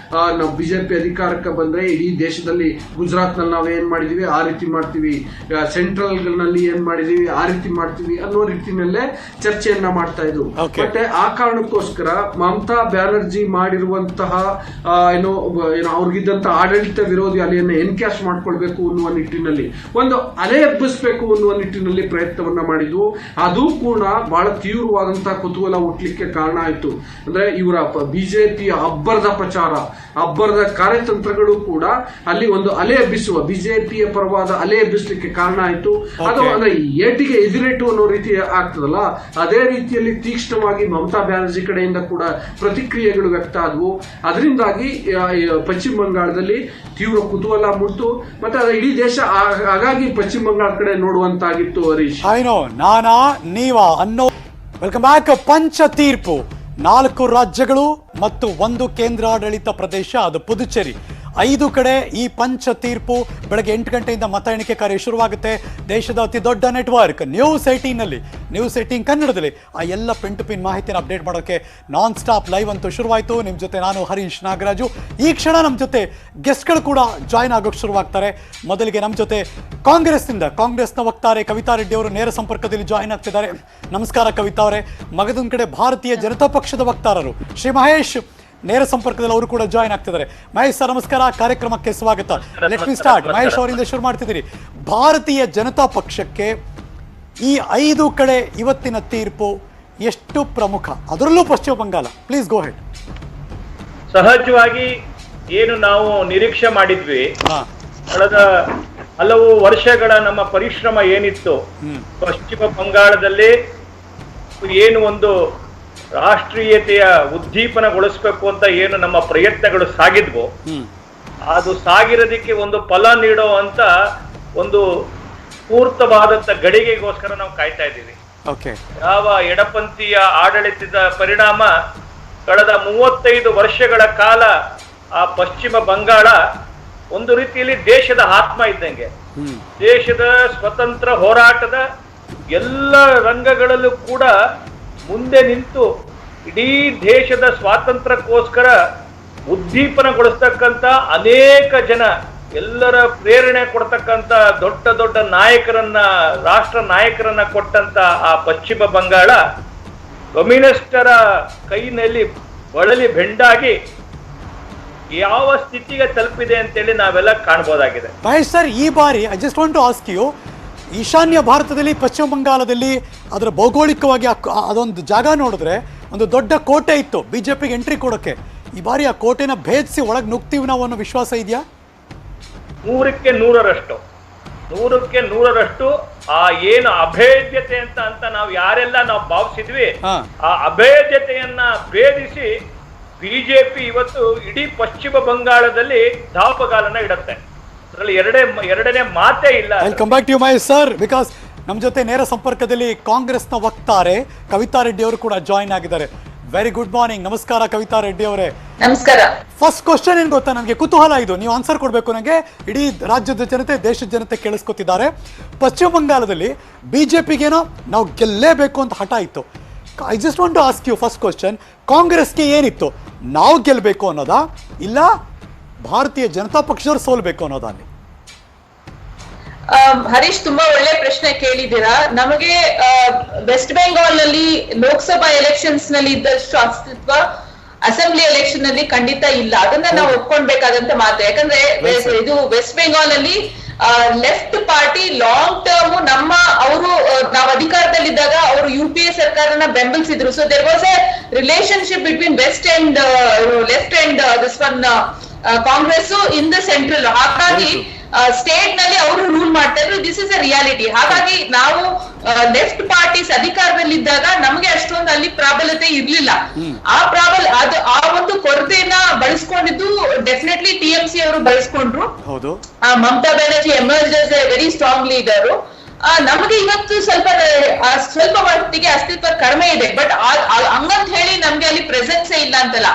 ನಾವು ಬಿಜೆಪಿ ಅಧಿಕಾರಕ್ಕೆ ಬಂದ್ರೆ ಇಡೀ ದೇಶದಲ್ಲಿ ಗುಜರಾತ್ ನಲ್ಲಿ ನಾವು ಏನ್ ಮಾಡಿದೀವಿ ಆ ರೀತಿ ಮಾಡ್ತೀವಿ, ಸೆಂಟ್ರಲ್ ನಲ್ಲಿ ಏನ್ ಮಾಡಿದೀವಿ ಆ ರೀತಿ ಮಾಡ್ತೀವಿ ಅನ್ನೋ ರೀತಿಯಲ್ಲೇ ಚರ್ಚೆಯನ್ನ ಮಾಡ್ತಾ ಇದ್ರು. ಮತ್ತೆ ಆ ಕಾರಣಕ್ಕೋಸ್ಕರ ಮಮತಾ ಬ್ಯಾನರ್ಜಿ ಮಾಡಿರುವಂತಹ ಅವ್ರಿಗಿದ್ದಂತ ಆಡಳಿತ ವಿರೋಧಿ ಅಲೆಯನ್ನ ಎನ್ಕ್ಯಾಶ್ ಮಾಡ್ಕೊಳ್ಬೇಕು ಅನ್ನುವ ನಿಟ್ಟಿನಲ್ಲಿ, ಒಂದು ಅಲೆ ಎಬ್ಬಿಸಬೇಕು ಅನ್ನುವ ನಿಟ್ಟಿನಲ್ಲಿ ಪ್ರಯತ್ನವನ್ನ ಮಾಡಿದ್ವು. ಅದು ಕೂಡ ಬಹಳ ತೀವ್ರವಾದಂತಹ ಕುತೂಹಲ ಹುಟ್ಟಲಿಕ್ಕೆ ಕಾರಣ ಆಯ್ತು. ಅಂದ್ರೆ ಇವರ ಬಿಜೆಪಿಯ ಅಬ್ಬರದ ಪ್ರಚಾರ, ಅಬ್ಬರದ ಕಾರ್ಯತಂತ್ರಗಳು ಕೂಡ ಅಲ್ಲಿ ಒಂದು ಅಲೆ ಎಬ್ಬಿಸುವ, ಬಿಜೆಪಿಯ ಪರವಾದ ಅಲೆ ಎಬ್ಬಿಸಲಿಕ್ಕೆ ಕಾರಣ ಆಯ್ತು. ಅದು ಅಂದ್ರೆ ಏಟಿಗೆ ಎದುರೇಟು ಅನ್ನೋ ರೀತಿ ಆಗ್ತದಲ್ಲ, ಅದೇ ರೀತಿಯಲ್ಲಿ ತೀಕ್ಷ್ಣವಾಗಿ ಮಮತಾ ಬ್ಯಾನರ್ಜಿ ಕಡೆಯಿಂದ ಕೂಡ ಪ್ರತಿಕ್ರಿಯೆಗಳು ವ್ಯಕ್ತ ಆದವು. ಅದರಿಂದಾಗಿ ಪಶ್ಚಿಮ ಬಂಗಾಳದಲ್ಲಿ ತೀವ್ರ ಕುತೂಹಲ ಮೂಡಿತು. ಮತ್ತೆ ಅದು ಇಡೀ ದೇಶ ಹಾಗಾಗಿ ಪಶ್ಚಿಮ ಬಂಗಾಳ ಕಡೆ ನೋಡುವಂತಾಗಿತ್ತು. ಹರೀಶ್, ನಾನಾ ನೀವಾ ಅನ್ನೋ ವೆಲ್ಕಮ್ ಬ್ಯಾಕ್. ಪಂಚ ತೀರ್ಪು 4 ರಾಜ್ಯಗಳು ಮತ್ತು 1 ಕೇಂದ್ರಾಡಳಿತ ಪ್ರದೇಶ, ಅದು ಪುದುಚೇರಿ. 5 ಕಡೆ ಈ ಪಂಚ ತೀರ್ಪು. ಬೆಳಗ್ಗೆ 8 ಗಂಟೆಯಿಂದ ಮತ ಎಣಿಕೆ ಕಾರ್ಯ ಶುರುವಾಗುತ್ತೆ. ದೇಶದ ಅತಿ ದೊಡ್ಡ ನೆಟ್ವರ್ಕ್ ನ್ಯೂಸ್ 18ನಲ್ಲಿ, ನ್ಯೂಸ್ 18 ಕನ್ನಡದಲ್ಲಿ ಆ ಎಲ್ಲ ಪಿನ್ ಟು ಪಿನ್ ಮಾಹಿತಿಯನ್ನು ಅಪ್ಡೇಟ್ ಮಾಡೋಕ್ಕೆ ನಾನ್ ಸ್ಟಾಪ್ ಲೈವ್ ಅಂತೂ ಶುರುವಾಯಿತು. ನಿಮ್ಮ ಜೊತೆ ನಾನು ಹರೀಶ್ ನಾಗರಾಜು. ಈ ಕ್ಷಣ ನಮ್ಮ ಜೊತೆ ಗೆಸ್ಟ್ಗಳು ಕೂಡ ಜಾಯ್ನ್ ಆಗೋಕ್ಕೆ ಶುರುವಾಗ್ತಾರೆ. ಮೊದಲಿಗೆ ನಮ್ಮ ಜೊತೆ ಕಾಂಗ್ರೆಸ್ನ ವಕ್ತಾರೆ ಕವಿತಾ ರೆಡ್ಡಿ ಅವರು ನೇರ ಸಂಪರ್ಕದಲ್ಲಿ ಜಾಯ್ನ್ ಆಗ್ತಿದ್ದಾರೆ. ನಮಸ್ಕಾರ ಕವಿತಾ ಅವರೇ. ಮಗದೊಂದು ಕಡೆ ಭಾರತೀಯ ಜನತಾ ಪಕ್ಷದ ವಕ್ತಾರರು ಶ್ರೀ ಮಹೇಶ್ ನೇರ ಸಂಪರ್ಕದಲ್ಲಿ ಅವರು ಕೂಡ ಜಾಯ್ನ್ ಆಗ್ತಿದ್ದಾರೆ. ಮಹೇಶ್ ಸರ್ ನಮಸ್ಕಾರ, ಕಾರ್ಯಕ್ರಮಕ್ಕೆ ಸ್ವಾಗತ. Let me start. ಮಹೇಶ್ ಅವರಿಂದ ಶುರು ಮಾಡ್ತಿದ್ದೀರಿ. ಭಾರತೀಯ ಜನತಾ ಪಕ್ಷಕ್ಕೆ ಈ 5 ಕಡೆ ಇವತ್ತಿನ ತೀರ್ಪು ಎಷ್ಟು ಪ್ರಮುಖ, ಅದರಲ್ಲೂ ಪಶ್ಚಿಮ ಬಂಗಾಳ? Please go head. ಸಹಜವಾಗಿ ಏನು ನಾವು ನಿರೀಕ್ಷೆ ಮಾಡಿದ್ವಿ, ಕಳೆದ ಹಲವು ವರ್ಷಗಳ ನಮ್ಮ ಪರಿಶ್ರಮ ಏನಿತ್ತು, ಪಶ್ಚಿಮ ಬಂಗಾಳದಲ್ಲಿ ಏನು ಒಂದು ರಾಷ್ಟ್ರೀಯತೆಯ ಉದ್ದೀಪನಗೊಳಿಸಬೇಕು ಅಂತ ಏನು ನಮ್ಮ ಪ್ರಯತ್ನಗಳು ಸಾಗಿದ್ವು, ಅದು ಸಾಗಿರೋದಕ್ಕೆ ಒಂದು ಫಲ ನೀಡೋ ಅಂತ ಒಂದು ಪೂರ್ತವಾದಂತ ಗಳಿಗೆಗೋಸ್ಕರ ನಾವು ಕಾಯ್ತಾ ಇದ್ದೀವಿ. ಯಾವ ಎಡಪಂಥೀಯ ಆಡಳಿತದ ಪರಿಣಾಮ ಕಳೆದ 35 ವರ್ಷಗಳ ಕಾಲ ಆ ಪಶ್ಚಿಮ ಬಂಗಾಳ ಒಂದು ರೀತಿಯಲ್ಲಿ ದೇಶದ ಆತ್ಮ ಇದ್ದಂಗೆ, ದೇಶದ ಸ್ವತಂತ್ರ ಹೋರಾಟದ ಎಲ್ಲ ರಂಗಗಳಲ್ಲೂ ಕೂಡ ಮುಂದೆ ನಿಂತು ಇಡೀ ದೇಶದ ಸ್ವಾತಂತ್ರ್ಯಕ್ಕೋಸ್ಕರ ಉದ್ದೀಪನಗೊಳಿಸ್ತಕ್ಕಂಥ ಅನೇಕ ಜನ, ಎಲ್ಲರ ಪ್ರೇರಣೆ ಕೊಡ್ತಕ್ಕಂಥ ದೊಡ್ಡ ದೊಡ್ಡ ನಾಯಕರನ್ನ, ರಾಷ್ಟ್ರ ನಾಯಕರನ್ನ ಕೊಟ್ಟಂತ ಆ ಪಶ್ಚಿಮ ಬಂಗಾಳ ಕಮ್ಯುನಿಸ್ಟರ ಕೈನಲ್ಲಿ ಬಳಲಿ ಬೆಂಡಾಗಿ ಯಾವ ಸ್ಥಿತಿಗೆ ತಲುಪಿದೆ ಅಂತೇಳಿ ನಾವೆಲ್ಲ ಕಾಣಬಹುದಾಗಿದೆ. ಮಹೇಶ್ ಸರ್, ಈ ಬಾರಿ I just want to ask you, ಈಶಾನ್ಯ ಭಾರತದಲ್ಲಿ ಪಶ್ಚಿಮ ಬಂಗಾಳದಲ್ಲಿ ಅದರ ಭೌಗೋಳಿಕವಾಗಿ ಅದೊಂದು ಜಾಗ ನೋಡಿದ್ರೆ ಒಂದು ದೊಡ್ಡ ಕೋಟೆ ಇತ್ತು ಬಿಜೆಪಿಗೆ ಎಂಟ್ರಿ ಕೊಡೋಕ್ಕೆ. ಈ ಬಾರಿ ಆ ಕೋಟೆನ ಭೇದಿಸಿ ಒಳಗೆ ನುಗ್ತೀವಿ ನಾವು ಅನ್ನೋ ವಿಶ್ವಾಸ ಇದೆಯಾ? 100ಕ್ಕೆ 100ರಷ್ಟು ಆ ಏನು ಅಭೇದ್ಯತೆ ಅಂತ ನಾವು ಯಾರೆಲ್ಲ ನಾವು ಭಾವಿಸಿದ್ವಿ, ಆ ಅಭೇದ್ಯತೆಯನ್ನ ಭೇದಿಸಿ ಬಿಜೆಪಿ ಇವತ್ತು ಇಡೀ ಪಶ್ಚಿಮ ಬಂಗಾಳದಲ್ಲಿ ದಾಪಗಾಲನ್ನ ಇಡುತ್ತೆ. ಅದರಲ್ಲಿ ಎರಡನೇ ಮಾತೇ ಇಲ್ಲ. I will come back to you Mahesh sir, because ನಮ್ಮ ಜೊತೆ ನೇರ ಸಂಪರ್ಕದಲ್ಲಿ ಕಾಂಗ್ರೆಸ್ನ ವಕ್ತಾರೆ ಕವಿತಾ ರೆಡ್ಡಿ ಅವರು ಕೂಡ ಜಾಯ್ನ್ ಆಗಿದ್ದಾರೆ. Very good morning. ನಮಸ್ಕಾರ ಕವಿತಾ ರೆಡ್ಡಿ ಅವರೇ. ನಮಸ್ಕಾರ. ಫಸ್ಟ್ ಕ್ವಶನ್ ಏನ್ ಗೊತ್ತಾ, ನನಗೆ ಕುತೂಹಲ ಇದು, ನೀವು ಆನ್ಸರ್ ಕೊಡಬೇಕು. ನನಗೆ ಇಡೀ ರಾಜ್ಯದ ಜನತೆ, ದೇಶದ ಜನತೆ ಕೇಳಿಸ್ಕೊತಿದ್ದಾರೆ. ಪಶ್ಚಿಮ ಬಂಗಾಳದಲ್ಲಿ ಬಿಜೆಪಿಗೇನೋ ನಾವು ಗೆಲ್ಲೇಬೇಕು ಅಂತ ಹಠ ಇತ್ತು. I just want to ask you first question, ಕಾಂಗ್ರೆಸ್ಗೆ ಏನಿತ್ತು, ನಾವು ಗೆಲ್ಲಬೇಕು ಅನ್ನೋದಾ ಇಲ್ಲ ಭಾರತೀಯ ಜನತಾ ಪಕ್ಷದವ್ರು ಸೋಲ್ಬೇಕು ಅನ್ನೋದಾ? ಹರೀಶ್, ತುಂಬಾ ಒಳ್ಳೆ ಪ್ರಶ್ನೆ ಕೇಳಿದ್ದೀರಾ. ನಮಗೆ ವೆಸ್ಟ್ ಬೆಂಗಾಲ್ ನಲ್ಲಿ ಲೋಕಸಭಾ ಎಲೆಕ್ಷನ್ಸ್ ನಲ್ಲಿ ಇದ್ದಷ್ಟು ಅಸ್ತಿತ್ವ ಅಸೆಂಬ್ಲಿ ಎಲೆಕ್ಷನ್ ನಲ್ಲಿ ಖಂಡಿತ ಇಲ್ಲ. ಅದನ್ನ ನಾವು ಒಪ್ಕೊಳ್ಬೇಕಾದಂತ ಮಾತು. ಯಾಕಂದ್ರೆ ಇದು ವೆಸ್ಟ್ ಬೆಂಗಾಲ್ ಅಲ್ಲಿ ಲೆಫ್ಟ್ ಪಾರ್ಟಿ ಲಾಂಗ್ ಟರ್ಮ್ ನಾವು ಅಧಿಕಾರದಲ್ಲಿದ್ದಾಗ ಅವರು UPA ಸರ್ಕಾರನ ಬೆಂಬಲಿಸಿದ್ರು. So there was a relationship between west and left and this one Congress in the central. ಹಾಗಾಗಿ ಸ್ಟೇಟ್ ನಲ್ಲಿ ಅವರು ರೂಲ್ ಮಾಡ್ತಾ ಇದ್ರು. This is a reality. ಹಾಗಾಗಿ ನಾವು ಲೆಫ್ಟ್ ಪಾರ್ಟೀಸ್ ಅಧಿಕಾರದಲ್ಲಿದ್ದಾಗ ನಮಗೆ ಅಷ್ಟೊಂದು ಅಲ್ಲಿ ಪ್ರಾಬಲ್ಯತೆ ಇರ್ಲಿಲ್ಲ. ಆ ಒಂದು ಕೊರತೆಯನ್ನ ಬಳಸ್ಕೊಂಡಿದ್ದು ಡೆಫಿನೆಟ್ಲಿ TMC ಅವರು ಬಳಸ್ಕೊಂಡ್ರು. Mamata Banerjee emerge as a very strong leader. ನಮಗೆ ಇವತ್ತು ಸ್ವಲ್ಪ ಮಟ್ಟಿಗೆ ಅಸ್ತಿತ್ವ ಕಡಿಮೆ ಇದೆ. ಬಟ್ ಹಂಗಂತ ಹೇಳಿ ನಮ್ಗೆ ಅಲ್ಲಿ ಪ್ರೆಸೆನ್ಸ್ ಇಲ್ಲ ಅಂತಲ್ಲ.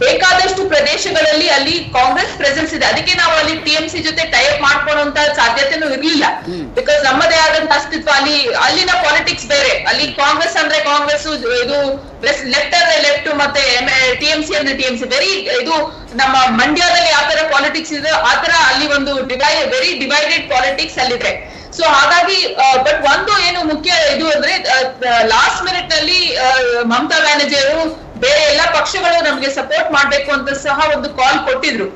ಬೇಕಾದಷ್ಟು ಪ್ರದೇಶಗಳಲ್ಲಿ ಅಲ್ಲಿ ಕಾಂಗ್ರೆಸ್ ಪ್ರೆಸೆನ್ಸ್ ಇದೆ. ಅದಕ್ಕೆ ನಾವು ಅಲ್ಲಿ TMC ಜೊತೆ ಟೈಪ್ ಮಾಡ್ಕೊಳ್ಳುವಂತ ಸಾಧ್ಯತೆನೂ ಇರ್ಲಿಲ್ಲ. ಬಿಕಾಸ್ ನಮ್ಮದೇ ಆದಂತ ಅಸ್ತಿತ್ವ ಅಲ್ಲಿನ ಪಾಲಿಟಿಕ್ಸ್ ಬೇರೆ. ಅಲ್ಲಿ ಕಾಂಗ್ರೆಸ್ ಅಂದ್ರೆ ಕಾಂಗ್ರೆಸ್, ಇದು ಲೆಫ್ಟ್ ಅಂದ್ರೆ ಲೆಫ್ಟ್, ಮತ್ತೆ TMC ಅಂದ್ರೆ TMC. ಇದು ನಮ್ಮ ಮಂಡ್ಯದಲ್ಲಿ ಯಾವ ತರ ಪಾಲಿಟಿಕ್ಸ್ ಇದೆ ಆತರ ಅಲ್ಲಿ ಒಂದು ವೆರಿ ಡಿವೈಡೆಡ್ ಪಾಲಿಟಿಕ್ಸ್ ಅಲ್ಲಿದೆ. ಸೊ ಹಾಗಾಗಿ ಬಟ್ ಒಂದು ಏನು ಮುಖ್ಯ ಇದು ಅಂದ್ರೆ ಲಾಸ್ಟ್ ಮಿನಿಟ್ ನಲ್ಲಿ ಮಮತಾ ಬ್ಯಾನರ್ಜಿ ಅವರು ಬೇರೆ ಎಲ್ಲಾ ಪಕ್ಷಗಳು ನಮ್ಗೆ ಸಪೋರ್ಟ್ ಮಾಡ್ಬೇಕು ಅಂತ ಸಹ ಒಂದು ಕಾಲ್ ಕೊಟ್ಟಿದ್ರು.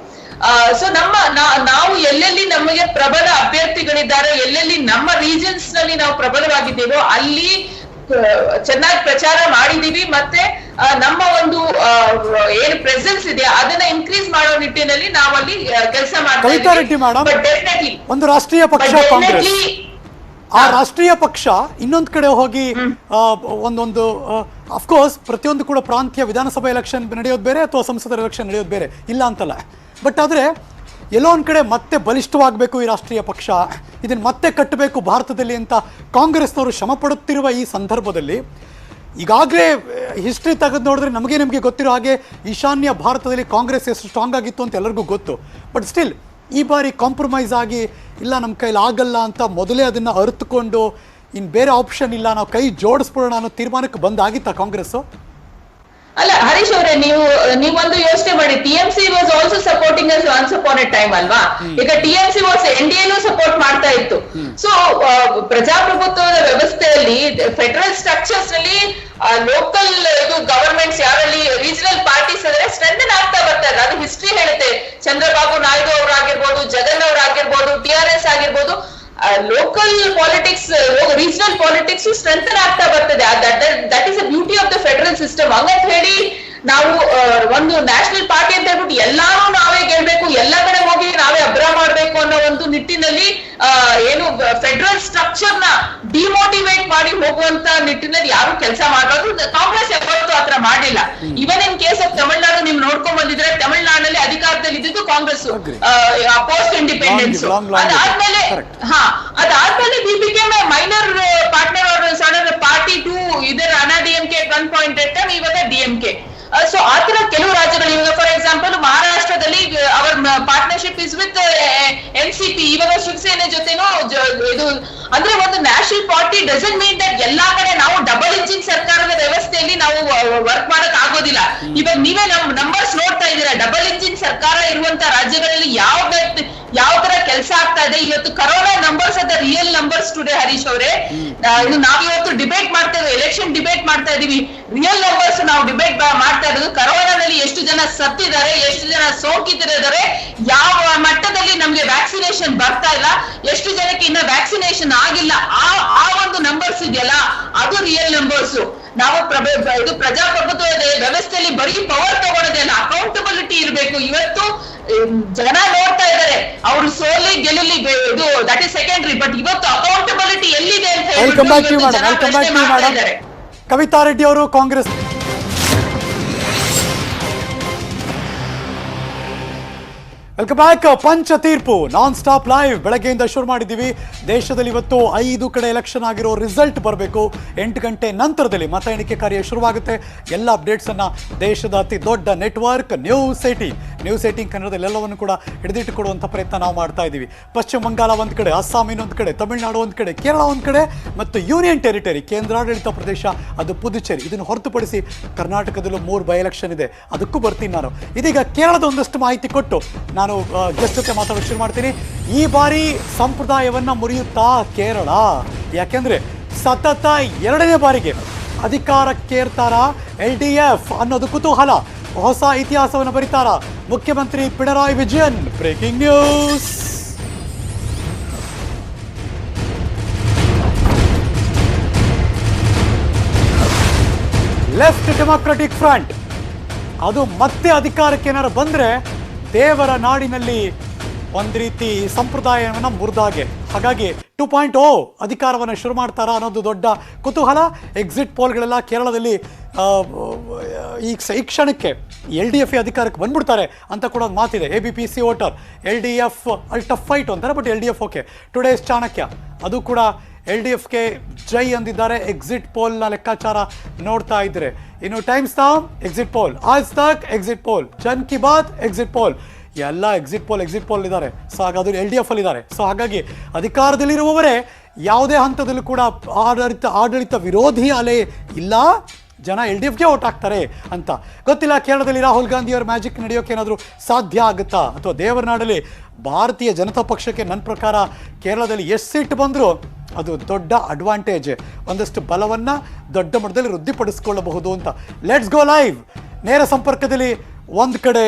ಸೊ ನಾವು ಎಲ್ಲೆಲ್ಲಿ ನಮಗೆ ಪ್ರಬಲ ಅಭ್ಯರ್ಥಿಗಳಿದ್ದಾರೆ, ಎಲ್ಲೆಲ್ಲಿ ನಮ್ಮ ರೀಜನ್ಸ್ ನಲ್ಲಿ ನಾವು ಪ್ರಬಲವಾಗಿದ್ದೇವೋ ಅಲ್ಲಿ ಚೆನ್ನಾಗಿ ಪ್ರಚಾರ ಮಾಡಿದೀವಿ. ಮತ್ತೆ ನಮ್ಮ ಒಂದು ಏನು ಪ್ರೆಸೆನ್ಸ್ ಇದೆ ಅದನ್ನ ಇನ್ಕ್ರೀಸ್ ಮಾಡೋ ನಿಟ್ಟಿನಲ್ಲಿ ನಾವಲ್ಲಿ ಕೆಲಸ ಮಾಡ್ತೀವಿ. ಒಂದು ರಾಷ್ಟ್ರೀಯ ಪಕ್ಷ ಕಾಂಗ್ರೆಸ್, ಆ ರಾಷ್ಟ್ರೀಯ ಪಕ್ಷ ಇನ್ನೊಂದು ಕಡೆ ಹೋಗಿ ಒಂದೊಂದು ಅಫ್ಕೋರ್ಸ್ ಪ್ರತಿಯೊಂದು ಕೂಡ ಪ್ರಾಂತೀಯ ವಿಧಾನಸಭಾ ಎಲೆಕ್ಷನ್ ನಡೆಯೋದು ಬೇರೆ ಅಥವಾ ಸಂಸದರ ಎಲೆಕ್ಷನ್ ನಡೆಯೋದು ಬೇರೆ, ಇಲ್ಲ ಅಂತಲ್ಲ. ಬಟ್ ಆದರೆ ಎಲ್ಲೋ ಒಂದು ಕಡೆ ಮತ್ತೆ ಬಲಿಷ್ಠವಾಗಬೇಕು ಈ ರಾಷ್ಟ್ರೀಯ ಪಕ್ಷ, ಇದನ್ನು ಮತ್ತೆ ಕಟ್ಟಬೇಕು ಭಾರತದಲ್ಲಿ ಅಂತ ಕಾಂಗ್ರೆಸ್ನವರು ಶ್ರಮ ಪಡುತ್ತಿರುವ ಈ ಸಂದರ್ಭದಲ್ಲಿ ಈಗಾಗಲೇ ಹಿಸ್ಟ್ರಿ ತೆಗೆದು ನೋಡಿದ್ರೆ ನಿಮಗೆ ಗೊತ್ತಿರೋ ಹಾಗೆ ಈಶಾನ್ಯ ಭಾರತದಲ್ಲಿ ಕಾಂಗ್ರೆಸ್ ಎಷ್ಟು ಸ್ಟ್ರಾಂಗ್ ಆಗಿತ್ತು ಅಂತ ಎಲ್ಲರಿಗೂ ಗೊತ್ತು. ಬಟ್ ಸ್ಟಿಲ್ ಈ ಬಾರಿ ಕಾಂಪ್ರಮೈಸ್ ಆಗಿ ಇಲ್ಲ ನಮ್ಮ ಕೈಲಿ ಆಗಲ್ಲ ಅಂತ ಮೊದಲೇ ಅದನ್ನು ಅರಿತುಕೊಂಡು ಇನ್ನು ಬೇರೆ ಆಪ್ಷನ್ ಇಲ್ಲ, ನಾವು ಕೈ ಜೋಡಿಸ್ಬಿಡೋಣ ಅನ್ನೋ ತೀರ್ಮಾನಕ್ಕೆ ಬಂದಾಗಿತ್ತಾ ಕಾಂಗ್ರೆಸ್ಸು? ಅಲ್ಲ ಹರೀಶ್ ಅವರೇ, ನೀವೊಂದು ಯೋಚನೆ ಮಾಡಿ, TMC was also supporting us once upon A time ಅಲ್ವಾ? ಈಗ ಟಿಎಂಸಿ ವಾಸ್ ಎನ್ಡಿಎನೂ ಸಪೋರ್ಟ್ ಮಾಡ್ತಾ ಇತ್ತು. ಸೊ ಪ್ರಜಾಪ್ರಭುತ್ವದ ವ್ಯವಸ್ಥೆಯಲ್ಲಿ ಫೆಡರಲ್ ಸ್ಟ್ರಕ್ಚರ್ಸ್ ನಲ್ಲಿ ಲೋಕಲ್ ಗವರ್ಮೆಂಟ್ಸ್ ಯಾರಲ್ಲಿ ರೀಜನಲ್ ಪಾರ್ಟೀಸ್ ಅಂದ್ರೆ ಸ್ಟ್ರೆಂಥನ್ ಆಗ್ತಾ ಬರ್ತಾ ಇದೆ. ಅದು ಹಿಸ್ಟ್ರಿ ಹೇಳುತ್ತೆ. ಚಂದ್ರಬಾಬು ನಾಯ್ಡು ಅವರಾಗಿರ್ಬೋದು, ಜಗನ್ ಅವರಾಗಿರ್ಬೋದು, TRS ಆಗಿರ್ಬೋದು, local politics, regional politics strengthen ಆಗ್ತಾ ಬರ್ತದೆ. That is a beauty of the federal system. ಹಂಗಂತ ಹೇಳಿ ನಾವು ಒಂದು ನ್ಯಾಷನಲ್ ಪಾರ್ಟಿ ಅಂತ ಹೇಳ್ಬಿಟ್ಟು ಎಲ್ಲಾನು ನಾವೇ ಗೆಲ್ಬೇಕು, ಎಲ್ಲ ಕಡೆ ಹೋಗಿ ನಾವೇ ಅಬ್ರ ಮಾಡ್ಬೇಕು ಅನ್ನೋ ಒಂದು ನಿಟ್ಟಿನಲ್ಲಿ ಏನು ಫೆಡರಲ್ ಸ್ಟ್ರಕ್ಚರ್ ನ ಡಿಮೋಟಿವೇಟ್ ಮಾಡಿ ಹೋಗುವಂತ ನಿಟ್ಟಿನಲ್ಲಿ ಯಾರು ಕೆಲಸ ಮಾಡಬಾರ್ದು. ಕಾಂಗ್ರೆಸ್ ಯಾವತ್ತೂ ಆತರ ಮಾಡಿಲ್ಲ. Even in case of Tamil Nadu ನೀವು ನೋಡ್ಕೊಂಡ್ ಬಂದಿದ್ರೆ, ತಮಿಳುನಾಡಿನಲ್ಲಿ ಅಧಿಕಾರದಲ್ಲಿ ಇದ್ದಿದ್ದು ಕಾಂಗ್ರೆಸ್ ಪೋಸ್ಟ್ ಇಂಡಿಪೆಂಡೆನ್ಸ್. ಅದಾದ್ಮೇಲೆ we became a minor partner or sudden party to either AIADMK at one point in time, ಇವಾಗ ಡಿಎಂಕೆ. ಸೊ ಆತರ ಕೆಲವು ರಾಜ್ಯಗಳು, ಇವಾಗ ಫಾರ್ ಎಕ್ಸಾಂಪಲ್ ಮಹಾರಾಷ್ಟ್ರದಲ್ಲಿ our partnership is with NCP, ಇವಾಗ ಶಿವಸೇನೆ ಜೊತೆನೂ ಇದು ಅಂದ್ರೆ ಒಂದು national party doesn't mean that ಎಲ್ಲಾ ಕಡೆ ನಾವು ಡಬಲ್ ಇಂಜಿನ್ ಸರ್ಕಾರದ ವ್ಯವಸ್ಥೆಯಲ್ಲಿ ನಾವು ವರ್ಕ್ ಮಾಡಕ್ ಆಗೋದಿಲ್ಲ. ಇವಾಗ ನೀವೇ ನಂಬರ್ಸ್ ನೋಡ್ತಾ ಇದ್ದೀರಾ, ಡಬಲ್ ಇಂಜಿನ್ ಸರ್ಕಾರ ಇರುವಂತ ರಾಜ್ಯಗಳಲ್ಲಿ ಯಾವ ತರ ಕೆಲಸ ಆಗ್ತಾ ಇದೆ. ಇವತ್ತು corona numbers are the real numbers today Harish ಅವರೇ. ನಾವಿವತ್ತು ಡಿಬೇಟ್ ಮಾಡ್ತಾ ಇದ್ದೀವಿ, ಎಲೆಕ್ಷನ್ ಡಿಬೇಟ್ ಮಾಡ್ತಾ ಇದೀವಿ, ರಿಯಲ್ ನಂಬರ್ಸ್ ನಾವು ಡಿಬೇಟ್ ಮಾಡ್ತಾ ಇರೋದು. ಕರೋನಾದಲ್ಲಿ ಎಷ್ಟು ಜನ ಸತ್ತಿದ್ದಾರೆ, ಎಷ್ಟು ಜನ ಸೋಂಕಿತರಿದ್ದಾರೆ, ಯಾವ ಮಟ್ಟದಲ್ಲಿ ನಮ್ಗೆ ವ್ಯಾಕ್ಸಿನೇಷನ್ ಬರ್ತಾ ಇಲ್ಲ, ಎಷ್ಟು ಜನಕ್ಕೆ ಇನ್ನ ವ್ಯಾಕ್ಸಿನೇಷನ್ ಆಗಿಲ್ಲ, ಆ ಒಂದು ನಂಬರ್ಸ್ ಇದೆಯಲ್ಲ, ಅದು ರಿಯಲ್ ನಂಬರ್ಸ್. ನಾವು ಇದು ಪ್ರಜಾಪ್ರಭುತ್ವದ ವ್ಯವಸ್ಥೆಯಲ್ಲಿ ಬರೀ ಪವರ್ ತಗೊಳ್ಳೋದಲ್ಲ, ಅಕೌಂಟಬಿಲಿಟಿ ಇರಬೇಕು. ಇವತ್ತು ಜನ ನೋಡ್ತಾ ಇದ್ದಾರೆ, ಅವ್ರು ಸೋಲಿ ಗೆಲ್ಲಿ ಇದು ದಟ್ ಇಸ್ ಸೆಕೆಂಡ್ರಿ, ಬಟ್ ಇವತ್ತು ಅಕೌಂಟಬಿಲಿಟಿ ಎಲ್ಲಿದೆ ಅಂತ ಹೇಳಿ ಕವಿತಾ ರೆಡ್ಡಿ ಅವರು ಕಾಂಗ್ರೆಸ್. Welcome back. ಪಂಚ ತೀರ್ಪು ನಾನ್ ಸ್ಟಾಪ್ ಲೈವ್ ಬೆಳಗ್ಗೆಯಿಂದ ಶುರು ಮಾಡಿದ್ದೀವಿ. ದೇಶದಲ್ಲಿ ಇವತ್ತು 5 ಕಡೆ ಎಲೆಕ್ಷನ್ ಆಗಿರೋ ರಿಸಲ್ಟ್ ಬರಬೇಕು. 8 ಗಂಟೆ ನಂತರದಲ್ಲಿ ಮತ ಎಣಿಕೆ ಕಾರ್ಯ ಶುರುವಾಗುತ್ತೆ. ಎಲ್ಲ ಅಪ್ಡೇಟ್ಸನ್ನು ದೇಶದ ಅತಿ ದೊಡ್ಡ ನೆಟ್ವರ್ಕ್ ನ್ಯೂಸ್ 18 ಕನ್ನಡದಲ್ಲಿ ಎಲ್ಲವನ್ನು ಕೂಡ ಹಿಡಿದಿಟ್ಟುಕೊಡುವಂಥ ಪ್ರಯತ್ನ ನಾವು ಮಾಡ್ತಾ ಇದ್ದೀವಿ. ಪಶ್ಚಿಮ ಬಂಗಾಳ ಒಂದು ಕಡೆ, ಅಸ್ಸಾಂ ಇನ್ನೊಂದು ಕಡೆ, ತಮಿಳುನಾಡು ಒಂದು ಕಡೆ, ಕೇರಳ ಒಂದು ಕಡೆ ಮತ್ತು ಯೂನಿಯನ್ ಟೆರಿಟರಿ ಕೇಂದ್ರಾಡಳಿತ ಪ್ರದೇಶ ಅದು ಪುದುಚೇರಿ. ಇದನ್ನು ಹೊರತುಪಡಿಸಿ ಕರ್ನಾಟಕದಲ್ಲೂ 3 ಬೈ ಎಲೆಕ್ಷನ್ ಇದೆ, ಅದಕ್ಕೂ ಬರ್ತೀನಿ ನಾನು. ಇದೀಗ ಕೇರಳದ ಒಂದಷ್ಟು ಮಾಹಿತಿ ಕೊಟ್ಟು ನಾನು ಗೆಸ್ಟ್ ಜೊತೆ ಮಾತಾಡೋಕೆ ಶುರು ಮಾಡ್ತೀನಿ. ಈ ಬಾರಿ ಸಂಪ್ರದಾಯವನ್ನ ಮುರಿಯುತ್ತಾ ಕೇರಳ, ಯಾಕೆಂದ್ರೆ ಸತತ 2ನೇ ಬಾರಿಗೆ ಅಧಿಕಾರಕ್ಕೇರ್ತಾರ LDF ಅನ್ನೋದು ಕುತೂಹಲ. ಹೊಸ ಇತಿಹಾಸವನ್ನು ಬರೀತಾರ ಮುಖ್ಯಮಂತ್ರಿ Pinarayi Vijayan. Breaking news. Left democratic front ಅದು ಮತ್ತೆ ಅಧಿಕಾರಕ್ಕೆ ಏನಾರು ಬಂದ್ರೆ ದೇವರ ನಾಡಿನಲ್ಲಿ ಒಂದು ರೀತಿ ಸಂಪ್ರದಾಯವನ್ನು ಮುರಿದಾಗೆ. ಹಾಗಾಗಿ 2.0 ಅಧಿಕಾರವನ್ನು ಶುರು ಮಾಡ್ತಾರಾ ಅನ್ನೋದು ದೊಡ್ಡ ಕುತೂಹಲ. ಎಕ್ಸಿಟ್ ಪೋಲ್ಗಳೆಲ್ಲ ಕೇರಳದಲ್ಲಿ ಈ ಕ್ಷಣಕ್ಕೆ LDF ಅಧಿಕಾರಕ್ಕೆ ಬಂದ್ಬಿಡ್ತಾರೆ ಅಂತ ಕೂಡ ಒಂದು ಮಾತಿದೆ. ABPC voter LDF tough fight ಅಂತಾರೆ, but LDF okay. Today's Chanakya ಅದು ಕೂಡ LDFಗೆ ಜೈ ಅಂದಿದ್ದಾರೆ. ಎಕ್ಸಿಟ್ ಪೋಲ್ನ ಲೆಕ್ಕಾಚಾರ ನೋಡ್ತಾ ಇದ್ರೆ ಇನ್ನು ಟೈಮ್ಸ್ ನಾವ್ ಎಕ್ಸಿಟ್ ಪೋಲ್, ಆಜ್ ತಕ್ ಎಕ್ಸಿಟ್ ಪೋಲ್, ಜನ್ ಕಿ ಬಾತ್ ಎಕ್ಸಿಟ್ ಪೋಲ್, ಎಲ್ಲ ಎಕ್ಸಿಟ್ ಪೋಲ್ ಇದ್ದಾರೆ. ಸೊ ಹಾಗಾದ್ರೆ LDF ಅಲ್ಲಿ ಇದ್ದಾರೆ. ಸೊ ಹಾಗಾಗಿ ಅಧಿಕಾರದಲ್ಲಿರುವವರೇ ಯಾವುದೇ ಹಂತದಲ್ಲೂ ಕೂಡ ಆಡಳಿತ ವಿರೋಧಿ ಅಲೆ ಇಲ್ಲ, ಜನ LDFಗೆ ಓಟ್ ಹಾಕ್ತಾರೆ ಅಂತ ಗೊತ್ತಿಲ್ಲ. ಕೇರಳದಲ್ಲಿ ರಾಹುಲ್ ಗಾಂಧಿ ಅವರ ಮ್ಯಾಜಿಕ್ ನಡೆಯೋಕೆ ಏನಾದರೂ ಸಾಧ್ಯ ಆಗುತ್ತಾ, ಅಥವಾ ದೇವರನಾಡಲ್ಲಿ ಭಾರತೀಯ ಜನತಾ ಪಕ್ಷಕ್ಕೆ ನನ್ನ ಪ್ರಕಾರ ಕೇರಳದಲ್ಲಿ ಎಷ್ಟು ಸೀಟ್ ಬಂದರೂ ಅದು ದೊಡ್ಡ ಅಡ್ವಾಂಟೇಜ್, ಒಂದಷ್ಟು ಬಲವನ್ನು ದೊಡ್ಡ ಮಟ್ಟದಲ್ಲಿ ವೃದ್ಧಿಪಡಿಸ್ಕೊಳ್ಳಬಹುದು ಅಂತ. Let's go live. ನೇರ ಸಂಪರ್ಕದಲ್ಲಿ ಒಂದು ಕಡೆ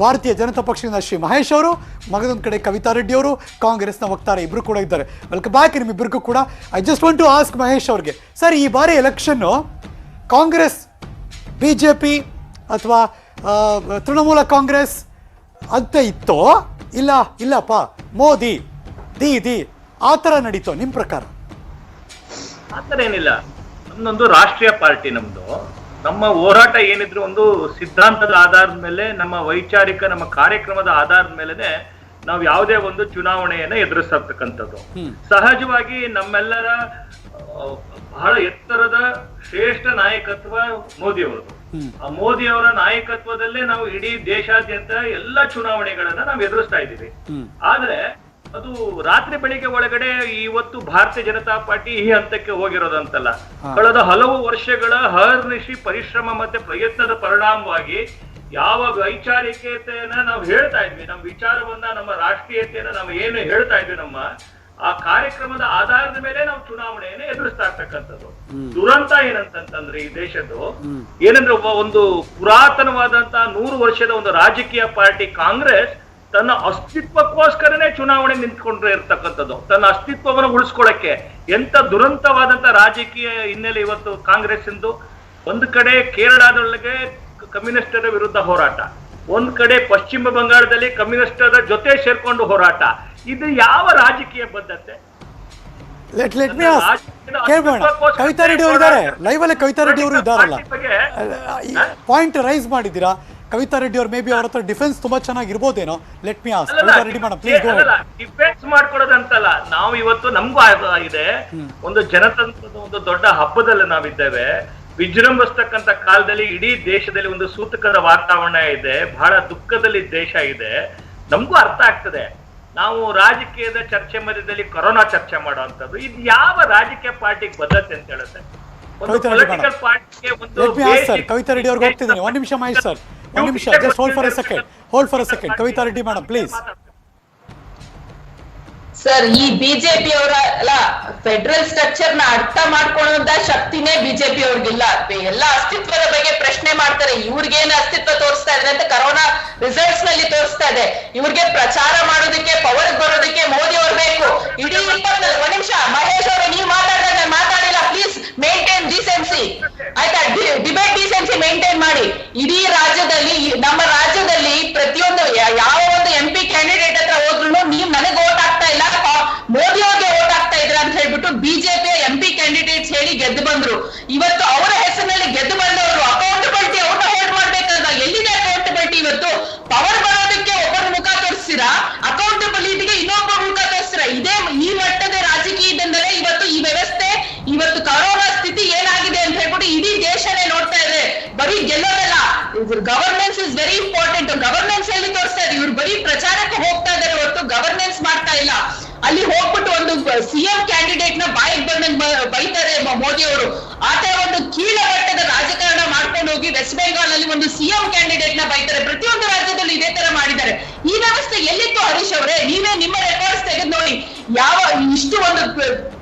ಭಾರತೀಯ ಜನತಾ ಪಕ್ಷದಿಂದ ಶ್ರೀ ಮಹೇಶ್ ಅವರು, ಮಗದೊಂದು ಕಡೆ ಕವಿತಾ ರೆಡ್ಡಿ ಅವರು, ಕಾಂಗ್ರೆಸ್ನ ವಕ್ತಾರ ಇಬ್ಬರು ಕೂಡ ಇದ್ದಾರೆ. ವೆಲ್ಕಮ್ ಬ್ಯಾಕ್ ನಿಮ್ಮಿಬ್ಬರಿಗೂ ಕೂಡ. I just want to ask Mahesh ಅವ್ರಿಗೆ, ಸರ್ ಈ ಬಾರಿ ಎಲೆಕ್ಷನ್ನು ಕಾಂಗ್ರೆಸ್, BJP ಅಥವಾ ತೃಣಮೂಲ ಕಾಂಗ್ರೆಸ್ ಅಂತ ಇತ್ತೋ ಇಲ್ಲಪ್ಪ ಮೋದಿ ದೀದಿ ಆ ಥರ ನಡೀತೋ ನಿಮ್ಮ ಪ್ರಕಾರ? ಆ ಥರ ಏನಿಲ್ಲ. ನಮ್ದೊಂದು ರಾಷ್ಟ್ರೀಯ ಪಾರ್ಟಿ. ನಮ್ಮ ಹೋರಾಟ ಏನಿದ್ರು ಒಂದು ಸಿದ್ಧಾಂತದ ಆಧಾರದ ಮೇಲೆ, ನಮ್ಮ ವೈಚಾರಿಕ ನಮ್ಮ ಕಾರ್ಯಕ್ರಮದ ಆಧಾರದ ಮೇಲೆನೆ ನಾವು ಯಾವುದೇ ಒಂದು ಚುನಾವಣೆಯನ್ನ ಎದುರಿಸತಕ್ಕಂಥದ್ದು. ಸಹಜವಾಗಿ ನಮ್ಮೆಲ್ಲರ ಬಹಳ ಎತ್ತರದ ಶ್ರೇಷ್ಠ ನಾಯಕತ್ವ ಮೋದಿಯವರು. ಆ ಮೋದಿಯವರ ನಾಯಕತ್ವದಲ್ಲೇ ನಾವು ಇಡೀ ದೇಶಾದ್ಯಂತ ಎಲ್ಲಾ ಚುನಾವಣೆಗಳನ್ನ ನಾವು ಎದುರಿಸ್ತಾ ಇದ್ದೀವಿ. ಆದ್ರೆ ಅದು ರಾತ್ರಿ ಬೆಳಿಗ್ಗೆ ಒಳಗಡೆ ಇವತ್ತು ಭಾರತೀಯ ಜನತಾ ಪಾರ್ಟಿ ಈ ಹಂತಕ್ಕೆ ಹೋಗಿರೋದಂತಲ್ಲ. ಕಳೆದ ಹಲವು ವರ್ಷಗಳ ಹರ್ನಿಶಿ ಪರಿಶ್ರಮ ಮತ್ತೆ ಪ್ರಯತ್ನದ ಪರಿಣಾಮವಾಗಿ ಯಾವ ವೈಚಾರಿಕತೆಯನ್ನ ನಾವು ಹೇಳ್ತಾ ಇದ್ವಿ, ನಮ್ಮ ವಿಚಾರವನ್ನ, ನಮ್ಮ ರಾಷ್ಟ್ರೀಯತೆಯನ್ನ ನಾವು ಏನು ಹೇಳ್ತಾ ಇದ್ವಿ, ನಮ್ಮ ಆ ಕಾರ್ಯಕ್ರಮದ ಆಧಾರದ ಮೇಲೆ ನಾವು ಚುನಾವಣೆಯನ್ನ ಎದುರಿಸ್ತಾ ಇರ್ತಕ್ಕಂಥದ್ದು. ದುರಂತ ಏನಂತಂದ್ರೆ ಈ ದೇಶದ್ದು ಏನಂದ್ರೆ ಒಂದು ಪುರಾತನವಾದಂತಹ 100 ವರ್ಷದ ಒಂದು ರಾಜಕೀಯ ಪಾರ್ಟಿ ಕಾಂಗ್ರೆಸ್ ತನ್ನ ಅಸ್ತಿತ್ವಕ್ಕೋಸ್ಕರನೇ ಚುನಾವಣೆ ನಿಂತ್ಕೊಂಡ್ರೆ ಇರ್ತಕ್ಕಂಥದ್ದು, ತನ್ನ ಅಸ್ತಿತ್ವವನ್ನು ಉಳಿಸ್ಕೊಳ್ಳಕ್ಕೆ. ಎಂತ ದುರಂತವಾದಂತ ರಾಜಕೀಯ ಹಿನ್ನೆಲೆ ಇವತ್ತು ಕಾಂಗ್ರೆಸ್ ಇಂದು. ಒಂದು ಕಡೆ ಕೇರಳದೊಳಗೆ ಕಮ್ಯುನಿಸ್ಟರ ವಿರುದ್ಧ ಹೋರಾಟ, ಒಂದ್ ಕಡೆ ಪಶ್ಚಿಮ ಬಂಗಾಳದಲ್ಲಿ ಕಮ್ಯುನಿಸ್ಟರ ಜೊತೆ ಸೇರ್ಕೊಂಡು ಹೋರಾಟ. ಇದು ಯಾವ ರಾಜಕೀಯ ಬದ್ಧತೆ? ಕವಿತಾ ರೆಡ್ಡಿ ಅವರು ಇದ್ದಾರೆ ಲೈವ್ ಅಲ್ಲಿ. ಕವಿತಾ ರೆಡ್ಡಿ ಅವರು ಇದ್ದಾರಲ್ಲ, ಪಾಯಿಂಟ್ ರೈಸ್ ಮಾಡಿದ್ದೀರಾ. ಕವಿತಾ ರೆಡ್ಡಿ ಅವರು ಮೇ ಬಿ ಅವ್ರ ಹತ್ರ ಡಿಫೆನ್ಸ್ ತುಂಬಾ ಚೆನ್ನಾಗಿರ್ಬೋದೇನೋ. Let me ask Kavita Reddy madam, please go ahead. Defence ಮಾಡ್ಕೊಳ್ಳೋದಂತಲ್ಲ, ನಾವು ಇವತ್ತು ನಮಗೂ ಇದೆ ಒಂದು ಜನತಂತ್ರದ ಒಂದು ದೊಡ್ಡ ಹಬ್ಬದಲ್ಲಿ ನಾವಿದ್ದೇವೆ. ವಿಜೃಂಭಿಸ್ತಕ್ಕಂಥ ಕಾಲದಲ್ಲಿ ಇಡೀ ದೇಶದಲ್ಲಿ ಒಂದು ಸೂತಕದ ವಾತಾವರಣ ಇದೆ, ಬಹಳ ದುಃಖದಲ್ಲಿ ದೇಶ ಇದೆ. ನಮಗೂ ಅರ್ಥ ಆಗ್ತದೆ. ನಾವು ರಾಜಕೀಯದ ಚರ್ಚೆ ಮಧ್ಯದಲ್ಲಿ ಕೊರೋನಾ ಚರ್ಚೆ ಮಾಡುವಂತದ್ದು ಇದು ಯಾವ ರಾಜಕೀಯ ಪಾರ್ಟಿಗೆ ಬದ್ಧತೆ ಅಂತ ಹೇಳುತ್ತೆ? ಒಂದು ಪೊಲಿಟಿಕಲ್ ಪಾರ್ಟಿಗೆ ಒಂದು ಕವಿತಾ ರೆಡ್ಡಿ ಅವ್ರಿಗೆ ಹೋಗ್ತಿದ್ದೀನಿ. ಒಂದ್ ನಿಮಿಷ ಮಹೇಶ್ ಸರ್, ಒಂದ್ ನಿಮಿಷ, just hold for a second. Kavitha Reddy madam please. Sir, ಈ ಬಿಜೆಪಿ ಅವರ ಫೆಡರಲ್ ಸ್ಟ್ರಕ್ಚರ್ ನ ಅರ್ಥ ಮಾಡ್ಕೊಳ್ಳುವಂತ ಶಕ್ತಿನೇ ಬಿಜೆಪಿ ಅವ್ರಿಗಿಲ್ಲ. ಎಲ್ಲ ಅಸ್ತಿತ್ವದ ಬಗ್ಗೆ ಪ್ರಶ್ನೆ ಮಾಡ್ತಾರೆ. ಇವ್ರಿಗೇನು ಅಸ್ತಿತ್ವ ತೋರಿಸ್ತಾ ಇದ್ರೆ ಅಂತ ಕರೋನಾ ರಿಸಲ್ಟ್ಸ್ ನಲ್ಲಿ ತೋರಿಸ್ತಾ ಇದೆ. ಇವ್ರಿಗೆ ಪ್ರಚಾರ ಮಾಡೋದಕ್ಕೆ, ಪವರ್ ಬರೋದಕ್ಕೆ ಮೋದಿ ಅವ್ರು ಬೇಕು. ಇಡೀ 20 ಒಂದ್ ನಿಮಿಷ ಮಹೇಶ್ ಅವರು, ನೀವು ಮಾತಾಡಿದ್ರೆ ನಾನು ಮಾತಾಡಿಲ್ಲ. ಪ್ಲೀಸ್ ಮೇಂಟೈನ್ ಡಿಸೆನ್ಸಿ, ಆಯ್ತಾ? ಡಿಬೇಟ್ ಡಿಸೆನ್ಸಿ ಮೇಂಟೈನ್ ಮಾಡಿ. ಇಡೀ ರಾಜ್ಯದಲ್ಲಿ, ನಮ್ಮ ರಾಜ್ಯದಲ್ಲಿ ಪ್ರತಿಯೊಂದು ಯಾವ ಒಂದು MP ಕ್ಯಾಂಡಿಡೇಟ್ ಹತ್ರ ಹೋದ್ರು ನೀವು ನನಗೆ ವೋಟ್ ಆಗ್ತಾ ಇಲ್ಲ, ಮೋದಿ ಅವ್ರಿಗೆ ವೋಟ್ ಆಗ್ತಾ ಇದ್ರ ಅಂತ ಹೇಳ್ಬಿಟ್ಟು ಬಿಜೆಪಿಯ MP ಕ್ಯಾಂಡಿಡೇಟ್ಸ್ ಹೇಳಿ ಗೆದ್ದು ಬಂದ್ರು. ಇವತ್ತು ಅವರ ಹೆಸರಿನಲ್ಲಿ ಗೆದ್ದು ಬಂದವರು ಅಕೌಂಟಬಿಲಿಟಿ ಅವ್ರನ್ನ ಹೋಲ್ಡ್ ಮಾಡ್ಬೇಕಂತ. ಎಲ್ಲಿದೆ ಅಕೌಂಟಬಿಲಿಟಿ? ಇವತ್ತು ಪವರ್ ಬರೋದಕ್ಕೆ ಒಬ್ಬರ ಮುಖ ತೋರಿಸ್ತೀರಾ, ಅಕೌಂಟಬಿಲಿಟಿಗೆ ಇನ್ನೊಬ್ಬರ ಮುಖ ತೋರಿಸ್ತೀರಾ. ಈ ಮಟ್ಟದ ರಾಜಕೀಯದಿಂದಲೇ ಇವತ್ತು ಈ ವ್ಯವಸ್ಥೆ, ಇವತ್ತು ಕರೋನಾ ಸ್ಥಿತಿ ಏನಾಗಿದೆ ಅಂತ ಹೇಳ್ಬಿಟ್ಟು ಇಡೀ ದೇಶನೇ ನೋಡ್ತಾ ಇದೆ. ಬರೀ ಗೆಲ್ಲೋದಲ್ಲ, governance is very important. Governance ಎಲ್ಲಿ ತೋರಿಸ್ತಾ ಇದೆ? ಇವ್ರು ಬರೀ ಪ್ರಚಾರಕ್ಕೆ ಹೋಗ್ತಾ ಇದ್ದಾರೆ ಹೊರತು ಗವರ್ನೆನ್ಸ್ ಮಾಡ್ತಾ ಇಲ್ಲ. ಅಲ್ಲಿ ಹೋಗ್ಬಿಟ್ಟು ಒಂದು CM ಕ್ಯಾಂಡಿಡೇಟ್ ನ ಬಾಯಿಗೆ ಬಂದಂಗ್ ಬೈತಾರೆ ಮೋದಿ ಅವರು. ಆತರ ಒಂದು ಕೀಳ ಮಟ್ಟದ ರಾಜಕಾರಣ ಮಾಡ್ಕೊಂಡು ಹೋಗಿ ವೆಸ್ಟ್ ಬೆಂಗಾಲ್ ನಲ್ಲಿ ಒಂದು CM ಕ್ಯಾಂಡಿಡೇಟ್ ನ ಬೈತಾರೆ. ಪ್ರತಿಯೊಂದು ರಾಜ್ಯದಲ್ಲಿ ಇದೇ ತರ ಮಾಡಿದ್ದಾರೆ. ಈ ವ್ಯವಸ್ಥೆ ಎಲ್ಲಿತ್ತು ಹರೀಶ್ ಅವರೇ? ನೀವೇ ನಿಮ್ಮ ರೆಕಾರ್ಡ್ಸ್ ತೆಗೆದು ನೋಡಿ. ಯಾವ ಇಷ್ಟು ಒಂದು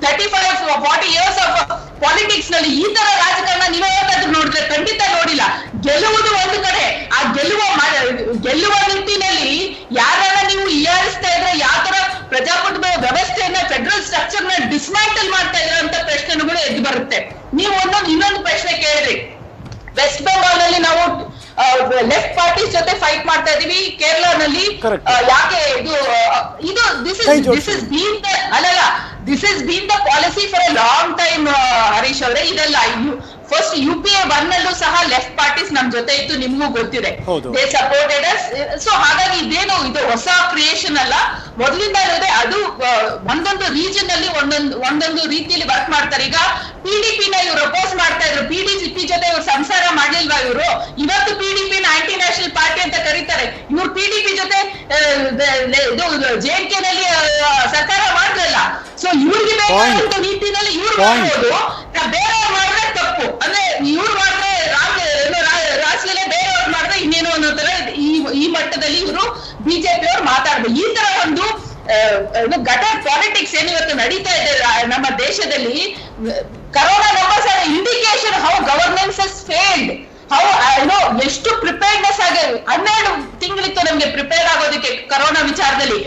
35-40 ಇಯರ್ಸ್ ಆಫ್ ಪಾಲಿಟಿಕ್ಸ್ ನಲ್ಲಿ ಈ ತರ ರಾಜಕಾರಣ ನೀವೇ ಯಾವ್ದಾದ್ರು ನೋಡಿದ್ರೆ? ಖಂಡಿತ ನೋಡಿಲ್ಲ. ಗೆಲ್ಲುವುದು ಒಂದು ಕಡೆ, ಆ ಗೆಲ್ಲುವ ನಿಟ್ಟಿನಲ್ಲಿ ಯಾರನ್ನ ನೀವು ಹೀಯಾಳಿಸ್ತಾ ಇದ್ರೆ, ಯಾವ ತರ ಪ್ರಜಾಪ್ರಭುತ್ವ ವ್ಯವಸ್ಥೆಯನ್ನ, ಫೆಡರಲ್ ಸ್ಟ್ರಕ್ಚರ್ ನ ಡಿಸ್ಮ್ಯಾಂಟಲ್ ಮಾಡ್ತಾ ಇದ್ರ ಅಂತ ಪ್ರಶ್ನೆಗಳು ಎದ್ದು ಬರುತ್ತೆ. ನೀವು ಇನ್ನೊಂದು ಪ್ರಶ್ನೆ ಕೇಳಿದ್ರಿ. ವೆಸ್ಟ್ ಬೆಂಗಾಲ್ ನಲ್ಲಿ ನಾವು ಲೆಫ್ಟ್ ಪಾರ್ಟೀಸ್ ಜೊತೆ ಫೈಟ್ ಮಾಡ್ತಾ ಇದೀವಿ, ಕೇರಳನಲ್ಲಿ ಯಾಕೆ this is been the policy for A long time Harish ಅವರೇ. ಇದೆಲ್ಲ ಫಸ್ಟ್ UPA 1 ನಲ್ಲೂ ಸಹ ಲೆಫ್ಟ್ ಪಾರ್ಟೀಸ್ ನಮ್ ಜೊತೆ ಇತ್ತು, ನಿಮ್ಗೂ ಗೊತ್ತಿದೆ. They supported us. ಸೊ ಹಾಗಾಗಿ ಇದು ಹೊಸ ಕ್ರಿಯೇಷನ್ ಅಲ್ಲ, ಮೊದಲಿಂದ ಇದೆ. ಅದು ಒಂದೊಂದು ರೀಜನ್ ಅಲ್ಲಿ ಒಂದೊಂದು ರೀತಿಯಲ್ಲಿ ವರ್ಕ್ ಮಾಡ್ತಾರೆ. ಈಗ PDP ನ ಇವ್ರು ಅಪೋಸ್ ಮಾಡ್ತಾ ಇದ್ರು. PDP ಜೊತೆ ಇವ್ರು ಸಂಸಾರ ಮಾಡ್ಲಿಲ್ವಾ ಇವರು? ಇವತ್ತು PDP ನ ಆಂಟಿ ನ್ಯಾಷನಲ್ ಪಾರ್ಟಿ ಅಂತ ಕರೀತಾರೆ. ಇವ್ರು PDP ಜೊತೆ JNK ನಲ್ಲಿ ಸರ್ಕಾರ ಮಾಡಿದ್ರಲ್ಲ. ಸೊ ಇವ್ರಿಗೆ ಬೇಕಾದಂತ ರೀತಿಯಲ್ಲಿ ಇವ್ರು ಮಾಡ್ಬೋದು, ಬೇರೆಯವ್ರು ಮಾಡಿದ್ರೆ ತಪ್ಪು. ಅಂದ್ರೆ ಇವ್ರು ಮಾಡಿದ್ರೆ ರಾಷ್ಟ್ರೀಯ, ಬೇರೆಯವ್ರು ಮಾಡಿದ್ರೆ ಇನ್ನೇನು ಅನ್ನೋ ತರ ಈ ಮಟ್ಟದಲ್ಲಿ ಇವರು ಬಿಜೆಪಿ ಅವ್ರು ಮಾತಾಡ್ಬೋದು. ಈ ತರ ಒಂದು ಗಟರ್ ಪಾಲಿಟಿಕ್ಸ್ ಏನಿವತ್ತು ನಡೀತಾ ಇದೆ ನಮ್ಮ ದೇಶದಲ್ಲಿ, corona numbers are indication how governance has failed. ಎಷ್ಟು ಪ್ರಿಪೇರ್ಡ್ನೆಸ್ ಆಗಿ 12 ತಿಂಗಳಿತ್ತು ನಮ್ಗೆ ಪ್ರಿಪೇರ್ ಆಗೋದಕ್ಕೆ ಕರೋನಾ ವಿಚಾರದಲ್ಲಿ.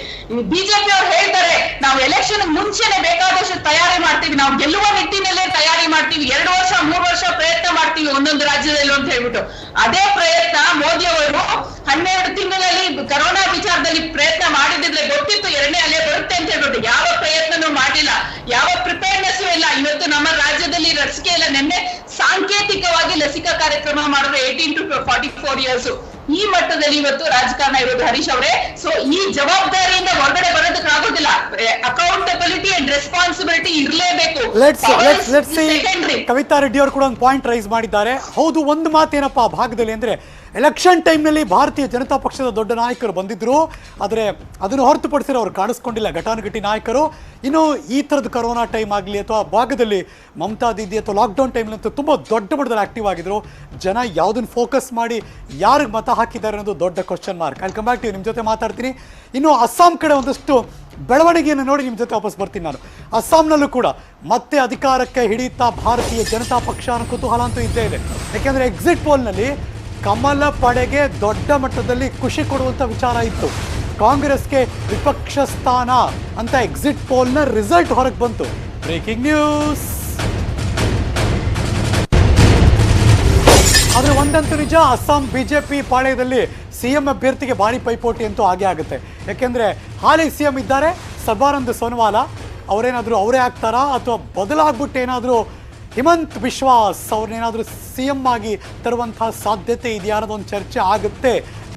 ಬಿಜೆಪಿ ಅವ್ರು ಹೇಳ್ತಾರೆ ನಾವು ಎಲೆಕ್ಷನ್ ಮುಂಚೆನೆ ಬೇಕಾದಷ್ಟು ತಯಾರಿ ಮಾಡ್ತೀವಿ, ನಾವು ಗೆಲ್ಲುವ ನಿಟ್ಟಿನಲ್ಲೇ ತಯಾರಿ ಮಾಡ್ತೀವಿ, 2 ವರ್ಷ 3 ವರ್ಷ ಪ್ರಯತ್ನ ಮಾಡ್ತೀವಿ ಒಂದೊಂದು ರಾಜ್ಯದಲ್ಲಿ ಅಂತ ಹೇಳ್ಬಿಟ್ಟು. ಅದೇ ಪ್ರಯತ್ನ ಮೋದಿ ಅವರು 12 ತಿಂಗಳಲ್ಲಿ ಕರೋನಾ ವಿಚಾರದಲ್ಲಿ ಪ್ರಯತ್ನ ಮಾಡಿದ್ರೆ ಗೊತ್ತಿತ್ತು 2ನೇ ಅಲೆ ಬರುತ್ತೆ ಅಂತ ಹೇಳ್ಬಿಟ್ಟು. ಯಾವ ಪ್ರಯತ್ನನೂ ಮಾಡಿಲ್ಲ, ಯಾವ ಪ್ರಿಪೇರ್ನೆಸ್ ಇಲ್ಲ. ಇವತ್ತು ನಮ್ಮ ರಾಜ್ಯದಲ್ಲಿ ಲಸಿಕೆ ಎಲ್ಲ ನಿನ್ನೆ ಸಾಂಕೇತಿಕವಾಗಿ ಲಸಿಕಾ ಕಾರ್ಯಕ್ರಮ ಮಾಡಿದ್ರೆ 18 to 44 ಇಯರ್ಸ್. ಈ ಮಟ್ಟದಲ್ಲಿ ಇವತ್ತು ರಾಜಕಾರಣ ಇರೋದು ಹರೀಶ್ ಅವರೇ. ಸೊ ಈ ಜವಾಬ್ದಾರಿಯಿಂದ ಹೊರಗಡೆ ಬರೋದಕ್ಕೆ ಆಗೋದಿಲ್ಲ. ಅಕೌಂಟಬಿಲಿಟಿ ಅಂಡ್ ರೆಸ್ಪಾನ್ಸಿಬಿಲಿಟಿ ಪಾಸಿಬಿಲಿಟಿ ಇರಲೇಬೇಕು. ಲೆಟ್ಸ್ ಕವಿತಾ ರೆಡ್ಡಿ ಅವರು ಕೂಡ ಒಂದು ಪಾಯಿಂಟ್ ರೈಸ್ ಮಾಡಿದ್ದಾರೆ. ಹೌದು, ಒಂದು ಮಾತೇನಪ್ಪ ಆ ಭಾಗದಲ್ಲಿ ಅಂದರೆ ಎಲೆಕ್ಷನ್ ಟೈಮ್ನಲ್ಲಿ ಭಾರತೀಯ ಜನತಾ ಪಕ್ಷದ ದೊಡ್ಡ ನಾಯಕರು ಬಂದಿದ್ರು, ಆದರೆ ಅದನ್ನು ಹೊರತುಪಡಿಸಿರೋ ಅವ್ರು ಕಾಣಿಸ್ಕೊಂಡಿಲ್ಲ ಘಟಾನುಘಟಿ ನಾಯಕರು. ಇನ್ನು ಈ ಥರದ ಕೊರೋನಾ ಟೈಮ್ ಆಗಲಿ ಅಥವಾ ಭಾಗದಲ್ಲಿ ಮಮತಾ ದೀದಿ ಅಥವಾ ಲಾಕ್ಡೌನ್ ಟೈಮ್ನಂತೂ ತುಂಬ ದೊಡ್ಡ ಮಟ್ಟದಲ್ಲಿ ಆಕ್ಟಿವ್ ಆಗಿದ್ರು. ಜನ ಯಾವುದನ್ನು ಫೋಕಸ್ ಮಾಡಿ ಯಾರಿಗೆ ಮತ ಹಾಕಿದ್ದಾರೆ ಅನ್ನೋದು ದೊಡ್ಡ ಕ್ವಶನ್ ಮಾರ್ಕ್. ಅಲ್ಲಿ ಕಮ್ ಬ್ಯಾಕ್ ಟು ನಿಮ್ಮ ಜೊತೆ ಮಾತಾಡ್ತೀನಿ. ಇನ್ನು ಅಸ್ಸಾಂ ಕಡೆ ಒಂದಷ್ಟು ಬೆಳವಣಿಗೆಯನ್ನು ನೋಡಿ ನಿಮ್ಮ ಜೊತೆ ವಾಪಸ್ ಬರ್ತೀನಿ ನಾನು. ಅಸ್ಸಾಂನಲ್ಲೂ ಕೂಡ ಮತ್ತೆ ಅಧಿಕಾರಕ್ಕೆ ಹಿಡಿಯುತ್ತಾ ಭಾರತೀಯ ಜನತಾ ಪಕ್ಷ ಅನ್ನೋ ಕುತೂಹಲ ಅಂತೂ ಇದ್ದೇ ಇದೆ. ಯಾಕೆಂದರೆ ಎಕ್ಸಿಟ್ ಪೋಲ್ನಲ್ಲಿ ಕಮಲ ಪಡೆಗೆ ದೊಡ್ಡ ಮಟ್ಟದಲ್ಲಿ ಖುಷಿ ಕೊಡುವಂಥ ವಿಚಾರ ಇತ್ತು. ಕಾಂಗ್ರೆಸ್ಗೆ ವಿಪಕ್ಷ ಸ್ಥಾನ ಅಂತ ಎಕ್ಸಿಟ್ ಪೋಲ್ನ ರಿಸಲ್ಟ್ ಹೊರಗೆ ಬಂತು. Breaking news. ಆದರೆ ಒಂದಂತೂ ನಿಜ, ಅಸ್ಸಾಂ ಬಿಜೆಪಿ ಪಾಳ್ಯದಲ್ಲಿ ಸಿಎಂ ಅಭ್ಯರ್ಥಿಗೆ ಭಾರಿ ಪೈಪೋಟಿ ಅಂತೂ ಆಗೇ ಆಗುತ್ತೆ. ಯಾಕೆಂದರೆ ಹಾಲಿ ಸಿಎಂ ಇದ್ದಾರೆ ಸರ್ಬಾನಂದ್ ಸೋನೋವಾಲ, ಅವರೇ ಆಗ್ತಾರಾ ಅಥವಾ ಬದಲಾಗ್ಬಿಟ್ಟು ಏನಾದರೂ ಹಿಮಂತ್ ಬಿಶ್ವಾಸ್ ಅವ್ರನ್ನೇನಾದರೂ ಸಿ ಎಂ ಆಗಿ ತರುವಂಥ ಸಾಧ್ಯತೆ ಇದೆಯಾ ಅನ್ನೋದೊಂದು ಚರ್ಚೆ ಆಗುತ್ತೆ.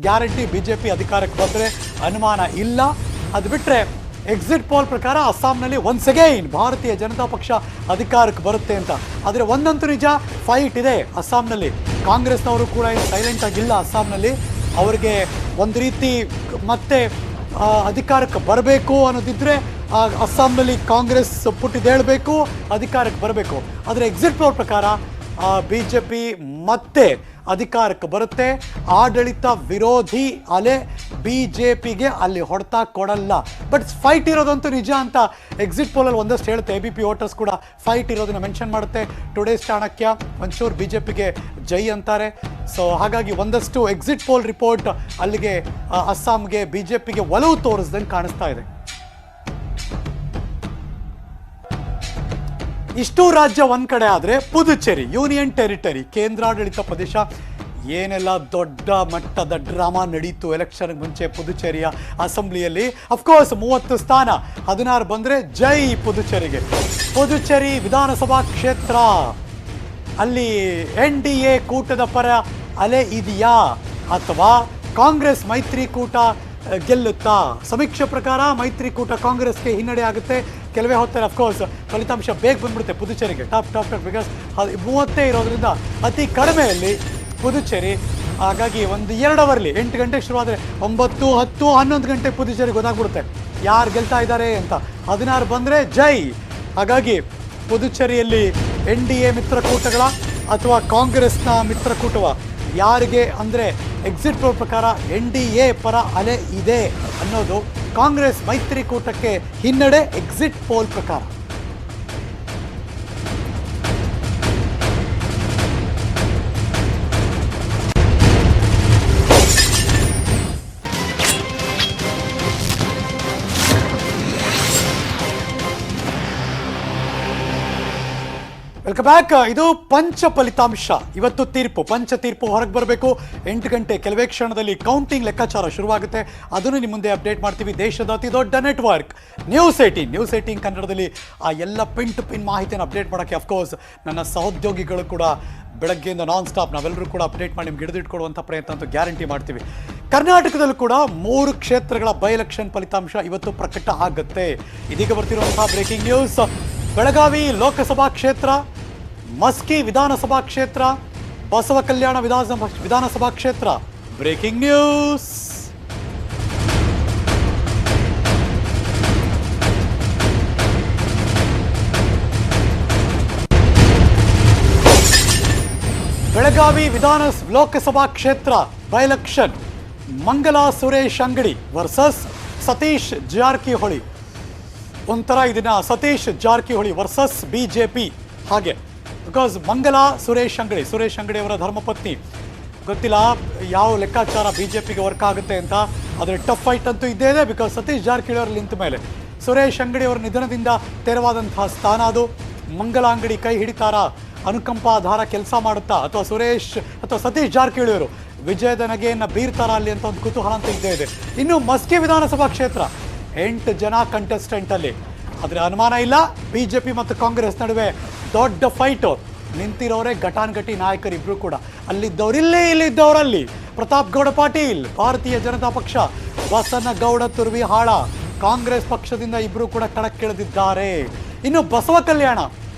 ಗ್ಯಾರಂಟಿ ಬಿಜೆಪಿ ಅಧಿಕಾರಕ್ಕೆ ಬಂದರೆ ಅನುಮಾನ ಇಲ್ಲ. ಅದು ಬಿಟ್ಟರೆ ಎಕ್ಸಿಟ್ ಪೋಲ್ ಪ್ರಕಾರ ಅಸ್ಸಾಂನಲ್ಲಿ ಒನ್ಸ್ ಅಗೈನ್ ಭಾರತೀಯ ಜನತಾ ಪಕ್ಷ ಅಧಿಕಾರಕ್ಕೆ ಬರುತ್ತೆ ಅಂತ. ಆದರೆ ಒಂದಂತೂ ನಿಜ, ಫೈಟ್ ಇದೆ ಅಸ್ಸಾಂನಲ್ಲಿ. ಕಾಂಗ್ರೆಸ್ನವರು ಕೂಡ ಏನು ಸೈಲೆಂಟ್ ಆಗಿಲ್ಲ ಅಸ್ಸಾಂನಲ್ಲಿ. ಅವ್ರಿಗೆ ಒಂದು ರೀತಿ ಮತ್ತೆ ಅಧಿಕಾರಕ್ಕೆ ಬರಬೇಕು ಅನ್ನೋದಿದ್ದರೆ ಅಸ್ಸಾಂನಲ್ಲಿ ಕಾಂಗ್ರೆಸ್ ಪುಟ್ಟಿದೇಳಬೇಕು, ಅಧಿಕಾರಕ್ಕೆ ಬರಬೇಕು. ಆದರೆ ಎಕ್ಸಿಟ್ ಪೋಲ್ ಪ್ರಕಾರ ಬಿಜೆಪಿ ಮತ್ತೆ ಅಧಿಕಾರಕ್ಕೆ ಬರುತ್ತೆ. ಆಡಳಿತ ವಿರೋಧಿ ಅಲೆ ಬಿಜೆಪಿಗೆ ಅಲ್ಲಿ ಹೊಡೆತ ಕೊಡಲ್ಲ. ಬಟ್ ಫೈಟ್ ಇರೋದಂತೂ ನಿಜ ಅಂತ ಎಕ್ಸಿಟ್ ಪೋಲಲ್ಲಿ ಒಂದಷ್ಟು ಹೇಳುತ್ತೆ. ಎ ಬಿ ಪಿ ವೋಟರ್ಸ್ ಕೂಡ ಫೈಟ್ ಇರೋದನ್ನ ಮೆನ್ಷನ್ ಮಾಡುತ್ತೆ. ಟುಡೇಸ್ ಚಾಣಕ್ಯ ಒಂಚೂರು ಬಿಜೆಪಿಗೆ ಜೈ ಅಂತಾರೆ. ಸೊ ಹಾಗಾಗಿ ಒಂದಷ್ಟು ಎಕ್ಸಿಟ್ ಪೋಲ್ ರಿಪೋರ್ಟ್ ಅಲ್ಲಿಗೆ ಅಸ್ಸಾಂಗೆ ಬಿಜೆಪಿಗೆ ಒಲವು ತೋರಿಸ್ದಂಗೆ ಕಾಣಿಸ್ತಾ ಇದೆ. ಇಷ್ಟು ರಾಜ್ಯ ಒಂದ್ ಕಡೆ ಆದರೆ ಪುದುಚೇರಿ ಯೂನಿಯನ್ ಟೆರಿಟರಿ ಕೇಂದ್ರಾಡಳಿತ ಪ್ರದೇಶ ಏನೆಲ್ಲ ದೊಡ್ಡ ಮಟ್ಟದ ಡ್ರಾಮಾ ನಡೀತು ಎಲೆಕ್ಷನ್ಗೆ ಮುಂಚೆ ಪುದುಚೇರಿಯ ಅಸೆಂಬ್ಲಿಯಲ್ಲಿ. ಅಫ್ಕೋರ್ಸ್ 30 ಸ್ಥಾನ 16 ಬಂದರೆ ಜೈ ಪುದುಚೇರಿಗೆ. ಪುದುಚೇರಿ ವಿಧಾನಸಭಾ ಕ್ಷೇತ್ರ ಅಲ್ಲಿ NDA ಕೂಟದ ಪರ ಅಲೆ ಇದೆಯಾ ಅಥವಾ ಕಾಂಗ್ರೆಸ್ ಮೈತ್ರಿಕೂಟ ಗೆಲ್ಲುತ್ತಾ? ಸಮೀಕ್ಷೆ ಪ್ರಕಾರ ಮೈತ್ರಿಕೂಟ ಕಾಂಗ್ರೆಸ್ಗೆ ಹಿನ್ನಡೆ ಆಗುತ್ತೆ. ಕೆಲವೇ ಹೊತ್ತಲ್ಲಿ ಅಫ್ಕೋರ್ಸ್ ಫಲಿತಾಂಶ ಬೇಗ ಬಂದ್ಬಿಡುತ್ತೆ ಪುದುಚೇರಿಗೆ. ಟಾಪ್ ಬಿಕಾಸ್ 30 ಇರೋದ್ರಿಂದ ಅತಿ ಕಡಿಮೆಯಲ್ಲಿ ಪುದುಚೇರಿ. ಹಾಗಾಗಿ ಒಂದು 2 ಅವರ್ಲಿ 8 ಗಂಟೆಗೆ ಶುರುವಾದರೆ 9, 10, 11 ಗಂಟೆ ಪುದುಚೇರಿ ಗೊತ್ತಾಗ್ಬಿಡುತ್ತೆ ಯಾರು ಗೆಲ್ತಾ ಇದ್ದಾರೆ ಅಂತ. 16 ಬಂದರೆ ಜೈ. ಹಾಗಾಗಿ ಪುದುಚೇರಿಯಲ್ಲಿ NDA ಮಿತ್ರಕೂಟಗಳ ಅಥವಾ ಕಾಂಗ್ರೆಸ್ನ ಮಿತ್ರಕೂಟವ ಯಾರಿಗೆ ಅಂದರೆ ಎಕ್ಸಿಟ್ ಪೋಲ್ ಪ್ರಕಾರ NDA ಪರ ಅಲೆ ಇದೆ ಅನ್ನೋದು. ಕಾಂಗ್ರೆಸ್ ಮೈತ್ರಿಕೂಟಕ್ಕೆ ಹಿನ್ನಡೆ ಎಕ್ಸಿಟ್ ಪೋಲ್ ಪ್ರಕಾರ. Welcome back. ಇದು ಪಂಚ ಫಲಿತಾಂಶ. ಇವತ್ತು ಪಂಚ ತೀರ್ಪು ಹೊರಗೆ ಬರಬೇಕು. 8 ಗಂಟೆ ಕೆಲವೇ ಕ್ಷಣದಲ್ಲಿ ಕೌಂಟಿಂಗ್ ಲೆಕ್ಕಾಚಾರ ಶುರುವಾಗುತ್ತೆ. ಅದನ್ನು ನಿಮ್ಮ ಮುಂದೆ ಅಪ್ಡೇಟ್ ಮಾಡ್ತೀವಿ. ದೇಶದ ಅತಿ ದೊಡ್ಡ ನೆಟ್ವರ್ಕ್ ನ್ಯೂಸ್ 18 ಕನ್ನಡದಲ್ಲಿ ಆ ಎಲ್ಲ ಪಿನ್ ಟು ಪಿನ್ ಮಾಹಿತಿಯನ್ನು ಅಪ್ಡೇಟ್ ಮಾಡೋಕ್ಕೆ ಅಫ್ಕೋರ್ಸ್ ನನ್ನ ಸಹೋದ್ಯೋಗಿಗಳು ಕೂಡ ಬೆಳಗ್ಗೆಯಿಂದ ನಾನ್ ಸ್ಟಾಪ್ ನಾವೆಲ್ಲರೂ ಕೂಡ ಅಪ್ಡೇಟ್ ಮಾಡಿ ನಿಮ್ಗೆ ಹಿಡಿದಿಟ್ಕೊಡುವಂಥ ಪ್ರಯತ್ನ ಅಂತೂ ಗ್ಯಾರಂಟಿ ಮಾಡ್ತೀವಿ. ಕರ್ನಾಟಕದಲ್ಲೂ ಕೂಡ 3 ಕ್ಷೇತ್ರಗಳ ಬೈ ಎಲೆಕ್ಷನ್ ಫಲಿತಾಂಶ ಇವತ್ತು ಪ್ರಕಟ ಆಗುತ್ತೆ. ಇದೀಗ ಬರ್ತಿರುವಂತಹ ಬ್ರೇಕಿಂಗ್ ನ್ಯೂಸ್. ಬೆಳಗಾವಿ ಲೋಕಸಭಾ ಕ್ಷೇತ್ರ, ಮಸ್ಕಿ ವಿಧಾನಸಭಾ ಕ್ಷೇತ್ರ, ಬಸವ ಕಲ್ಯಾಣ ವಿಧಾನಸಭಾ ಕ್ಷೇತ್ರ. Breaking news. ಬೆಳಗಾವಿ ಲೋಕಸಭಾ ಕ್ಷೇತ್ರ by election Mangala Suresh Angadi versus Satish Jarkiholi. ಒಂಥರ ಇದನ್ನ ಸತೀಶ್ ಜಾರಕಿಹೊಳಿ ವರ್ಸಸ್ ಬಿಜೆಪಿ ಹಾಗೆ. ಬಿಕಾಸ್ ಮಂಗಲಾ ಸುರೇಶ್ ಅಂಗಡಿ ಅವರ ಧರ್ಮಪತ್ನಿ. ಗೊತ್ತಿಲ್ಲ ಯಾವ ಲೆಕ್ಕಾಚಾರ ಬಿಜೆಪಿಗೆ ವರ್ಕ್ ಆಗುತ್ತೆ ಅಂತ. ಆದರೆ ಟಫ್ ಫೈಟ್ ಅಂತೂ ಇದ್ದೇ ಇದೆ. ಬಿಕಾಸ್ ಸತೀಶ್ ಜಾರಕಿಹೊಳಿ ಅವರು ನಿಂತ ಮೇಲೆ ಸುರೇಶ್ ಅಂಗಡಿ ಅವರ ನಿಧನದಿಂದ ತೆರವಾದಂತಹ ಸ್ಥಾನ ಅದು. ಮಂಗಲಾ ಅಂಗಡಿ ಕೈ ಹಿಡಿತಾರಾ, ಅನುಕಂಪಾಧಾರ ಕೆಲಸ ಮಾಡುತ್ತಾ, ಅಥವಾ ಸತೀಶ್ ಜಾರಕಿಹೊಳಿ ಅವರು ವಿಜಯದ ನಗೆಯನ್ನು ಬೀರ್ತಾರ ಅಲ್ಲಿ ಅಂತ ಒಂದು ಕುತೂಹಲ ಅಂತ ಇದ್ದೇ ಇದೆ. ಇನ್ನು ಮಸ್ಕಿ ವಿಧಾನಸಭಾ ಕ್ಷೇತ್ರ 8 ಜನ ಕಂಟೆಸ್ಟೆಂಟ್ ಅಲ್ಲಿ. ಆದರೆ ಅನುಮಾನ ಇಲ್ಲ, ಬಿಜೆಪಿ ಮತ್ತು ಕಾಂಗ್ರೆಸ್ ನಡುವೆ ದೊಡ್ಡ ಫೈಟು. ನಿಂತಿರೋರೇ ಘಟಾನುಘಟಿ ನಾಯಕರಿಬ್ರು ಕೂಡ. ಇಲ್ಲಿದ್ದವರಲ್ಲಿ ಪ್ರತಾಪ್ ಗೌಡ ಪಾಟೀಲ್ ಭಾರತೀಯ ಜನತಾ ಪಕ್ಷ, ಬಸನಗೌಡ ತುರ್ವಿಹಾಳ ಕಾಂಗ್ರೆಸ್ ಪಕ್ಷದಿಂದ ಇಬ್ರು ಕೂಡ ಕಣಕ್ಕಿಳಿದಿದ್ದಾರೆ. ಇನ್ನು ಬಸವ ಕಲ್ಯಾಣ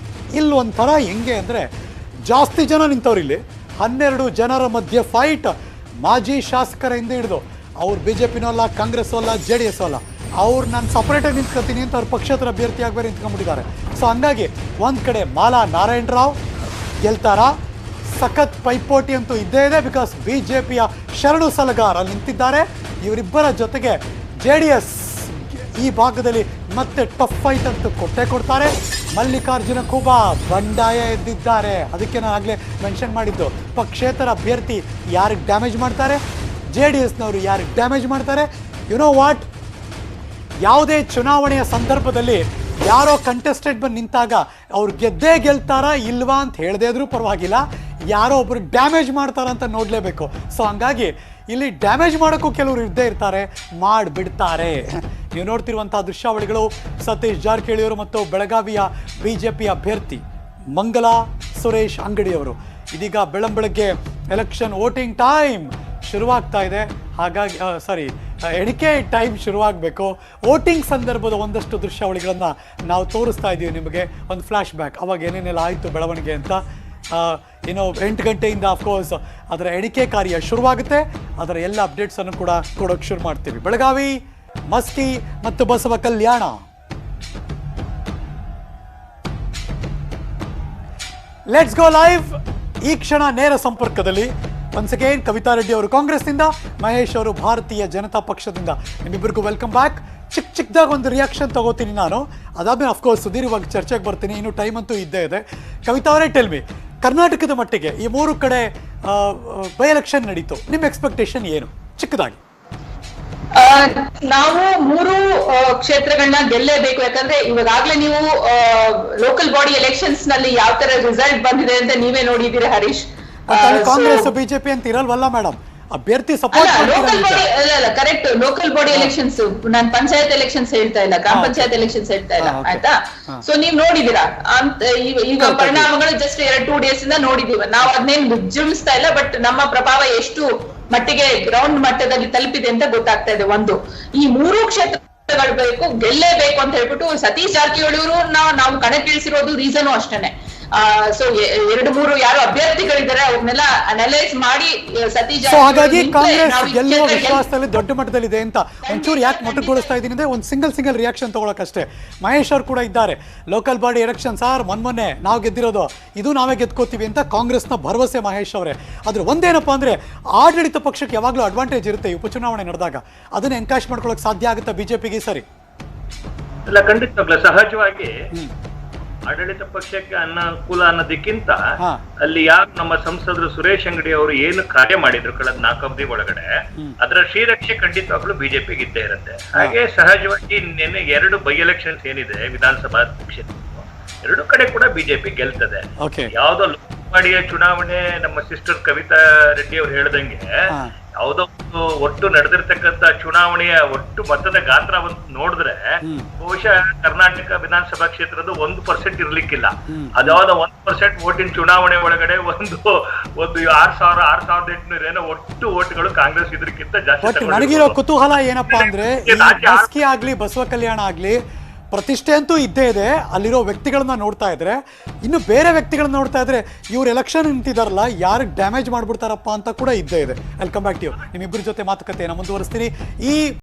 ಇಲ್ಲಿ ಒಂಥರ ಹೆಂಗೆ ಅಂದರೆ ಜಾಸ್ತಿ ಜನ ನಿಂತವ್ರು ಇಲ್ಲಿ 12 ಜನರ ಮಧ್ಯೆ ಫೈಟ್. ಮಾಜಿ ಶಾಸಕರಿಂದ ಹಿಡಿದು ಅವ್ರು BJPನೂ ಅಲ್ಲ, ಕಾಂಗ್ರೆಸ್ಸು ಅಲ್ಲ, JDS ಅಲ್ಲ, ಅವ್ರು ನಾನು ಸಪ್ರೇಟಾಗಿ ನಿಂತ್ಕೊತೀನಿ ಅಂತ ಅವ್ರು ಪಕ್ಷೇತರ ಅಭ್ಯರ್ಥಿಯಾಗಿ ಬೇರೆ ನಿಂತ್ಕೊಂಡ್ಬಿಟ್ಟಿದ್ದಾರೆ. ಸೊ ಹಂಗಾಗಿ ಒಂದು ಕಡೆ ಮಾಲಾ ನಾರಾಯಣರಾವ್ ಗೆಲ್ತಾರ, ಸಖತ್ ಪೈಪೋಟಿ ಅಂತೂ ಇದ್ದೇ ಇದೆ. ಬಿಕಾಸ್ BJPಯ ಶರಣು ಸಲಗಾರ ಅಲ್ಲಿ ನಿಂತಿದ್ದಾರೆ. ಇವರಿಬ್ಬರ ಜೊತೆಗೆ JDS ಈ ಭಾಗದಲ್ಲಿ ಮತ್ತೆ ಟಫ್ ಫೈಟ್ ಅಂತೂ ಕೊಟ್ಟೇ ಕೊಡ್ತಾರೆ. ಮಲ್ಲಿಕಾರ್ಜುನ ಖೂಬಾ ಬಂಡಾಯ ಎದ್ದಿದ್ದಾರೆ. ಅದಕ್ಕೆ ನಾನು ಆಗಲೇ ಮೆನ್ಷನ್ ಮಾಡಿದ್ದು, ಪಕ್ಷೇತರ ಅಭ್ಯರ್ಥಿ ಯಾರಿಗೆ ಡ್ಯಾಮೇಜ್ ಮಾಡ್ತಾರೆ, JDSನವರು ಯಾರಿಗೆ ಡ್ಯಾಮೇಜ್ ಮಾಡ್ತಾರೆ. ಯು ನೋ ವಾಟ್, ಯಾವುದೇ ಚುನಾವಣೆಯ ಸಂದರ್ಭದಲ್ಲಿ ಯಾರೋ ಕಂಟೆಸ್ಟೆಡ್ ಬಂದು ನಿಂತಾಗ ಅವ್ರು ಗೆದ್ದೇ ಗೆಲ್ತಾರಾ ಇಲ್ವಾ ಅಂತ ಹೇಳದೇ ಇದ್ರೂ ಪರವಾಗಿಲ್ಲ, ಯಾರೋ ಒಬ್ರು ಡ್ಯಾಮೇಜ್ ಮಾಡ್ತಾರ ಅಂತ ನೋಡಲೇಬೇಕು. ಸೊ ಹಂಗಾಗಿ ಇಲ್ಲಿ ಡ್ಯಾಮೇಜ್ ಮಾಡೋಕ್ಕೂ ಕೆಲವರು ಇದ್ದೇ ಇರ್ತಾರೆ, ಮಾಡಿಬಿಡ್ತಾರೆ. ನೀವು ನೋಡ್ತಿರುವಂಥ ದೃಶ್ಯಾವಳಿಗಳು ಸತೀಶ್ ಜಾರಕಿಹೊಳಿಯವರು ಮತ್ತು ಬೆಳಗಾವಿಯ BJP ಅಭ್ಯರ್ಥಿ ಮಂಗಲಾ ಸುರೇಶ್ ಅಂಗಡಿಯವರು. ಇದೀಗ ಬೆಳಂಬೆಳಗ್ಗೆ ಎಲೆಕ್ಷನ್ ವೋಟಿಂಗ್ ಟೈಮ್ ಶುರುವಾಗ್ತಾ ಇದೆ. ಹಾಗಾಗಿ ಎಣಿಕೆ ಟೈಮ್ ಶುರುವಾಗಬೇಕು. ವೋಟಿಂಗ್ ಸಂದರ್ಭದ ಒಂದಷ್ಟು ದೃಶ್ಯಾವಳಿಗಳನ್ನು ನಾವು ತೋರಿಸ್ತಾ ಇದ್ದೀವಿ ನಿಮಗೆ. ಒಂದು ಫ್ಲ್ಯಾಶ್ ಬ್ಯಾಕ್, ಅವಾಗ ಏನೇನೆಲ್ಲ ಆಯಿತು ಬೆಳವಣಿಗೆ ಅಂತ. ಇನ್ನು 8 ಗಂಟೆಯಿಂದ ಅಫ್ಕೋರ್ಸ್ ಅದರ ಎಣಿಕೆ ಕಾರ್ಯ ಶುರುವಾಗುತ್ತೆ. ಅದರ ಎಲ್ಲ ಅಪ್ಡೇಟ್ಸನ್ನು ಕೂಡ ಕೊಡೋಕ್ಕೆ ಶುರು ಮಾಡ್ತೀವಿ. ಬೆಳಗಾವಿ, ಮಸ್ಕಿ ಮತ್ತು Basava Kalyana. Let's go live. ಈ ಕ್ಷಣ ನೇರ ಸಂಪರ್ಕದಲ್ಲಿ ಒನ್ಸ್ ಅಗೇನ್ ಕವಿತಾ ರೆಡ್ಡಿ ಅವರು ಕಾಂಗ್ರೆಸ್ನಿಂದ, ಮಹೇಶ್ ಅವರು ಭಾರತೀಯ ಜನತಾ ಪಕ್ಷದಿಂದ. ನಿಮ್ಮಿಬ್ಬರಿಗೂ ವೆಲ್ಕಮ್ ಬ್ಯಾಕ್. ಚಿಕ್ಕದಾಗಿ ಒಂದು ರಿಯಾಕ್ಷನ್ ತಗೋತೀನಿ ನಾನು, ಅದಾದ್ಮೇಲೆ ಅಫ್ಕೋರ್ಸ್ ಸುದೀರ್ಘವಾಗಿ ಚರ್ಚೆಗೆ ಬರ್ತೀನಿ. ಇನ್ನು ಟೈಮ್ ಅಂತೂ ಇದ್ದೇ ಇದೆ. ಕವಿತಾ ಅವರೇ, ಟೆಲ್ ಮಿ, ಕರ್ನಾಟಕದ ಮಟ್ಟಿಗೆ ಈ 3 ಕಡೆ ಬೈ ಎಲೆಕ್ಷನ್ ನಡೀತು, ನಿಮ್ಮ ಎಕ್ಸ್ಪೆಕ್ಟೇಷನ್ ಏನು ಚಿಕ್ಕದಾಗಿ? ನಾವು 3 ಕ್ಷೇತ್ರಗಳನ್ನ ಗೆಲ್ಲೇಬೇಕು. ಯಾಕಂದ್ರೆ ಇವಾಗಲೇ ನೀವು ಲೋಕಲ್ ಬಾಡಿ ಎಲೆಕ್ಷನ್ಸ್ ನಲ್ಲಿ ಯಾವ ತರ ರಿಸಲ್ಟ್ ಬಂದಿದೆ ಅಂತ ನೀವೇ ನೋಡಿದ್ದೀರಿ ಹರೀಶ್. ಕಾಂಗ್ರೆಸ್ BJP ಅಂತ ಇರಲ್ವಲ್ಲ ಮೇಡಮ್, ಅಭ್ಯರ್ಥಿ support correct. Local body elections, ನಾನು ಪಂಚಾಯತ್ ಎಲೆಕ್ಷನ್ಸ್ ಹೇಳ್ತಾ ಇಲ್ಲ, ಗ್ರಾಮ ಪಂಚಾಯತ್ ಎಲೆಕ್ಷನ್ಸ್ ಹೇಳ್ತಾ ಇಲ್ಲ, ಆಯ್ತಾ? ಸೊ ನೀವ್ ನೋಡಿದೀರಾ ಅಂತ ಈಗ ಪರಿಣಾಮಗಳು ಜಸ್ಟ್ 2 ಡೇಸ್ ಇಂದ ನೋಡಿದೀವಿ ನಾವು. ಅದನ್ನೇನು ವಿಜೃಂಭಿಸ್ತಾ ಇಲ್ಲ, ಬಟ್ ನಮ್ಮ ಪ್ರಭಾವ ಎಷ್ಟು ಮಟ್ಟಿಗೆ ಗ್ರೌಂಡ್ ಮಟ್ಟದಲ್ಲಿ ತಲುಪಿದೆ ಅಂತ ಗೊತ್ತಾಗ್ತಾ ಇದೆ. ಒಂದು, ಈ 3 ಕ್ಷೇತ್ರಗಳು ಬೇಕು, ಗೆಲ್ಲೇಬೇಕು ಅಂತ ಹೇಳ್ಬಿಟ್ಟು ಸತೀಶ್ ಜಾರಕಿಹೊಳಿ ಅವರು ನಾವು ಕಣಕ್ಕಿಳಿಸಿರೋದು ರೀಸನ್ ಅಷ್ಟೇನೆ. ಸೊ 2-3 ಯಾರು ಅಭ್ಯರ್ಥಿಗಳಿದ್ದಾರೆ ಅವ್ರನ್ನೆಲ್ಲ ಅನಲೈಸ್ ಮಾಡಿ ಸತೀಶ್ ಹಾಗಾಗಿ ಕಾಂಗ್ರೆಸ್ ಗೆಲ್ಲುವ ವಿಶ್ವಾಸದಲ್ಲಿ ದೊಡ್ಡ ಮಟ್ಟದಲ್ಲಿದೆ ಅಂತ ಒಂಚೂರು ಯಾಕೆ ಮೊಟಕುಗೊಳಿಸ್ತಾ ಇದ್ದೀನಿ ಅಂದ್ರೆ ಒಂದು ಸಿಂಗಲ್ ರಿಯಾಕ್ಷನ್ ತಗೊಳಕಷ್ಟೇ. ಮಹೇಶ್ ಅವರು ಕೂಡ ಇದ್ದಾರೆ, ಲೋಕಲ್ ಬಾಡಿ ಎಲೆಕ್ಷನ್ ಸಾರ್ ಮೊನ್ನೆ ನಾವು ಗೆದ್ದಿರೋದು, ಇದು ನಾವೇ ಗೆದ್ಕೋತೀವಿ ಅಂತ ಕಾಂಗ್ರೆಸ್ನ ಭರವಸೆ ಮಹೇಶ್ ಅವರೇ. ಆದ್ರೆ ಒಂದೇನಪ್ಪ ಅಂದ್ರೆ ಆಡಳಿತ ಪಕ್ಷಕ್ಕೆ ಯಾವಾಗಲೂ ಅಡ್ವಾಂಟೇಜ್ ಇರುತ್ತೆ. ಈ ಉಪಚುನಾವಣೆ ನಡೆದಾಗ ಅದನ್ನ ಎನ್ಕಾಶ್ ಮಾಡ್ಕೊಳ್ಳೋಕೆ ಸಾಧ್ಯ ಆಗುತ್ತಾ BJPಗೆ? ಸರಿ ಇಲ್ಲ, ಖಂಡಿತವಾಗ್ಲೂ ಸಹಜವಾಗಿ ಆಡಳಿತ ಪಕ್ಷಕ್ಕೆ ಅನುಕೂಲ ಅನ್ನೋದಕ್ಕಿಂತ ಅಲ್ಲಿ ಯಾರು ನಮ್ಮ ಸಂಸದರು ಸುರೇಶ್ ಅಂಗಡಿ ಅವರು ಏನು ಕಾರ್ಯ ಮಾಡಿದ್ರು ಕಳೆದ 4 ಅವಧಿ ಒಳಗಡೆ, ಅದರ ಶ್ರೀರಕ್ಷೆ ಖಂಡಿತವಾಗ್ಲೂ BJPಗೆ ಇದ್ದೇ ಇರುತ್ತೆ. ಹಾಗೆ ಸಹಜವಾಗಿ ನಿನ್ನೆ 2 ಬೈ ಎಲೆಕ್ಷನ್ಸ್ ಏನಿದೆ ವಿಧಾನಸಭಾ ಕ್ಷೇತ್ರ, 2 ಕಡೆ ಕೂಡ BJP ಗೆಲ್ತದೆ. ಯಾವ್ದೋ ಲೋಕಸಭೆಯ ಚುನಾವಣೆ ನಮ್ಮ ಸಿಸ್ಟರ್ ಕವಿತಾ ರೆಡ್ಡಿ ಅವ್ರು ಹೇಳ್ದಂಗೆ ಯಾವುದೋ ಒಟ್ಟು ನಡೆದಿರ್ತಕ್ಕಂಥ ಚುನಾವಣೆಯ ಒಟ್ಟು ಮತದ ಗಾತ್ರವನ್ನು ನೋಡಿದ್ರೆ ಬಹುಶಃ ಕರ್ನಾಟಕ ವಿಧಾನಸಭಾ ಕ್ಷೇತ್ರದ 1% ಇರ್ಲಿಕ್ಕಿಲ್ಲ. ಅದಾದ 1% ವೋಟಿನ ಚುನಾವಣೆ ಒಳಗಡೆ ಒಂದು 6,800 ಏನೋ ಒಟ್ಟು ವೋಟ್ಗಳು ಕಾಂಗ್ರೆಸ್ ಇದಕ್ಕಿಂತ ಜಾಸ್ತಿ. ನನಗಿರೋ ಕುತೂಹಲ ಏನಪ್ಪಾ ಅಂದ್ರೆ, ಮಸ್ಕಿ ಆಗ್ಲಿ ಬಸವ ಕಲ್ಯಾಣ ಆಗ್ಲಿ ಪ್ರತಿಷ್ಠೆ ಅಂತೂ ಇದ್ದೇ ಇದೆ. ಅಲ್ಲಿರೋ ವ್ಯಕ್ತಿಗಳನ್ನ ನೋಡ್ತಾ ಇದ್ರೆ, ಇನ್ನು ಬೇರೆ ವ್ಯಕ್ತಿಗಳನ್ನ ನೋಡ್ತಾ ಇದ್ರೆ ಇವ್ರು ಎಲೆಕ್ಷನ್ ನಿಂತಿದಾರಲ್ಲ ಯಾರಿಗೆ ಡ್ಯಾಮೇಜ್ ಮಾಡ್ಬಿಡ್ತಾರಪ್ಪ ಅಂತ ಕೂಡ ಇದ್ದೇ ಇದೆ. Welcome back to you. ನಿಮ್ಮಿಬ್ಬರ ಜೊತೆ ಮಾತುಕತೆಯನ್ನು ಮುಂದುವರಿಸ್ತೀನಿ. ಈ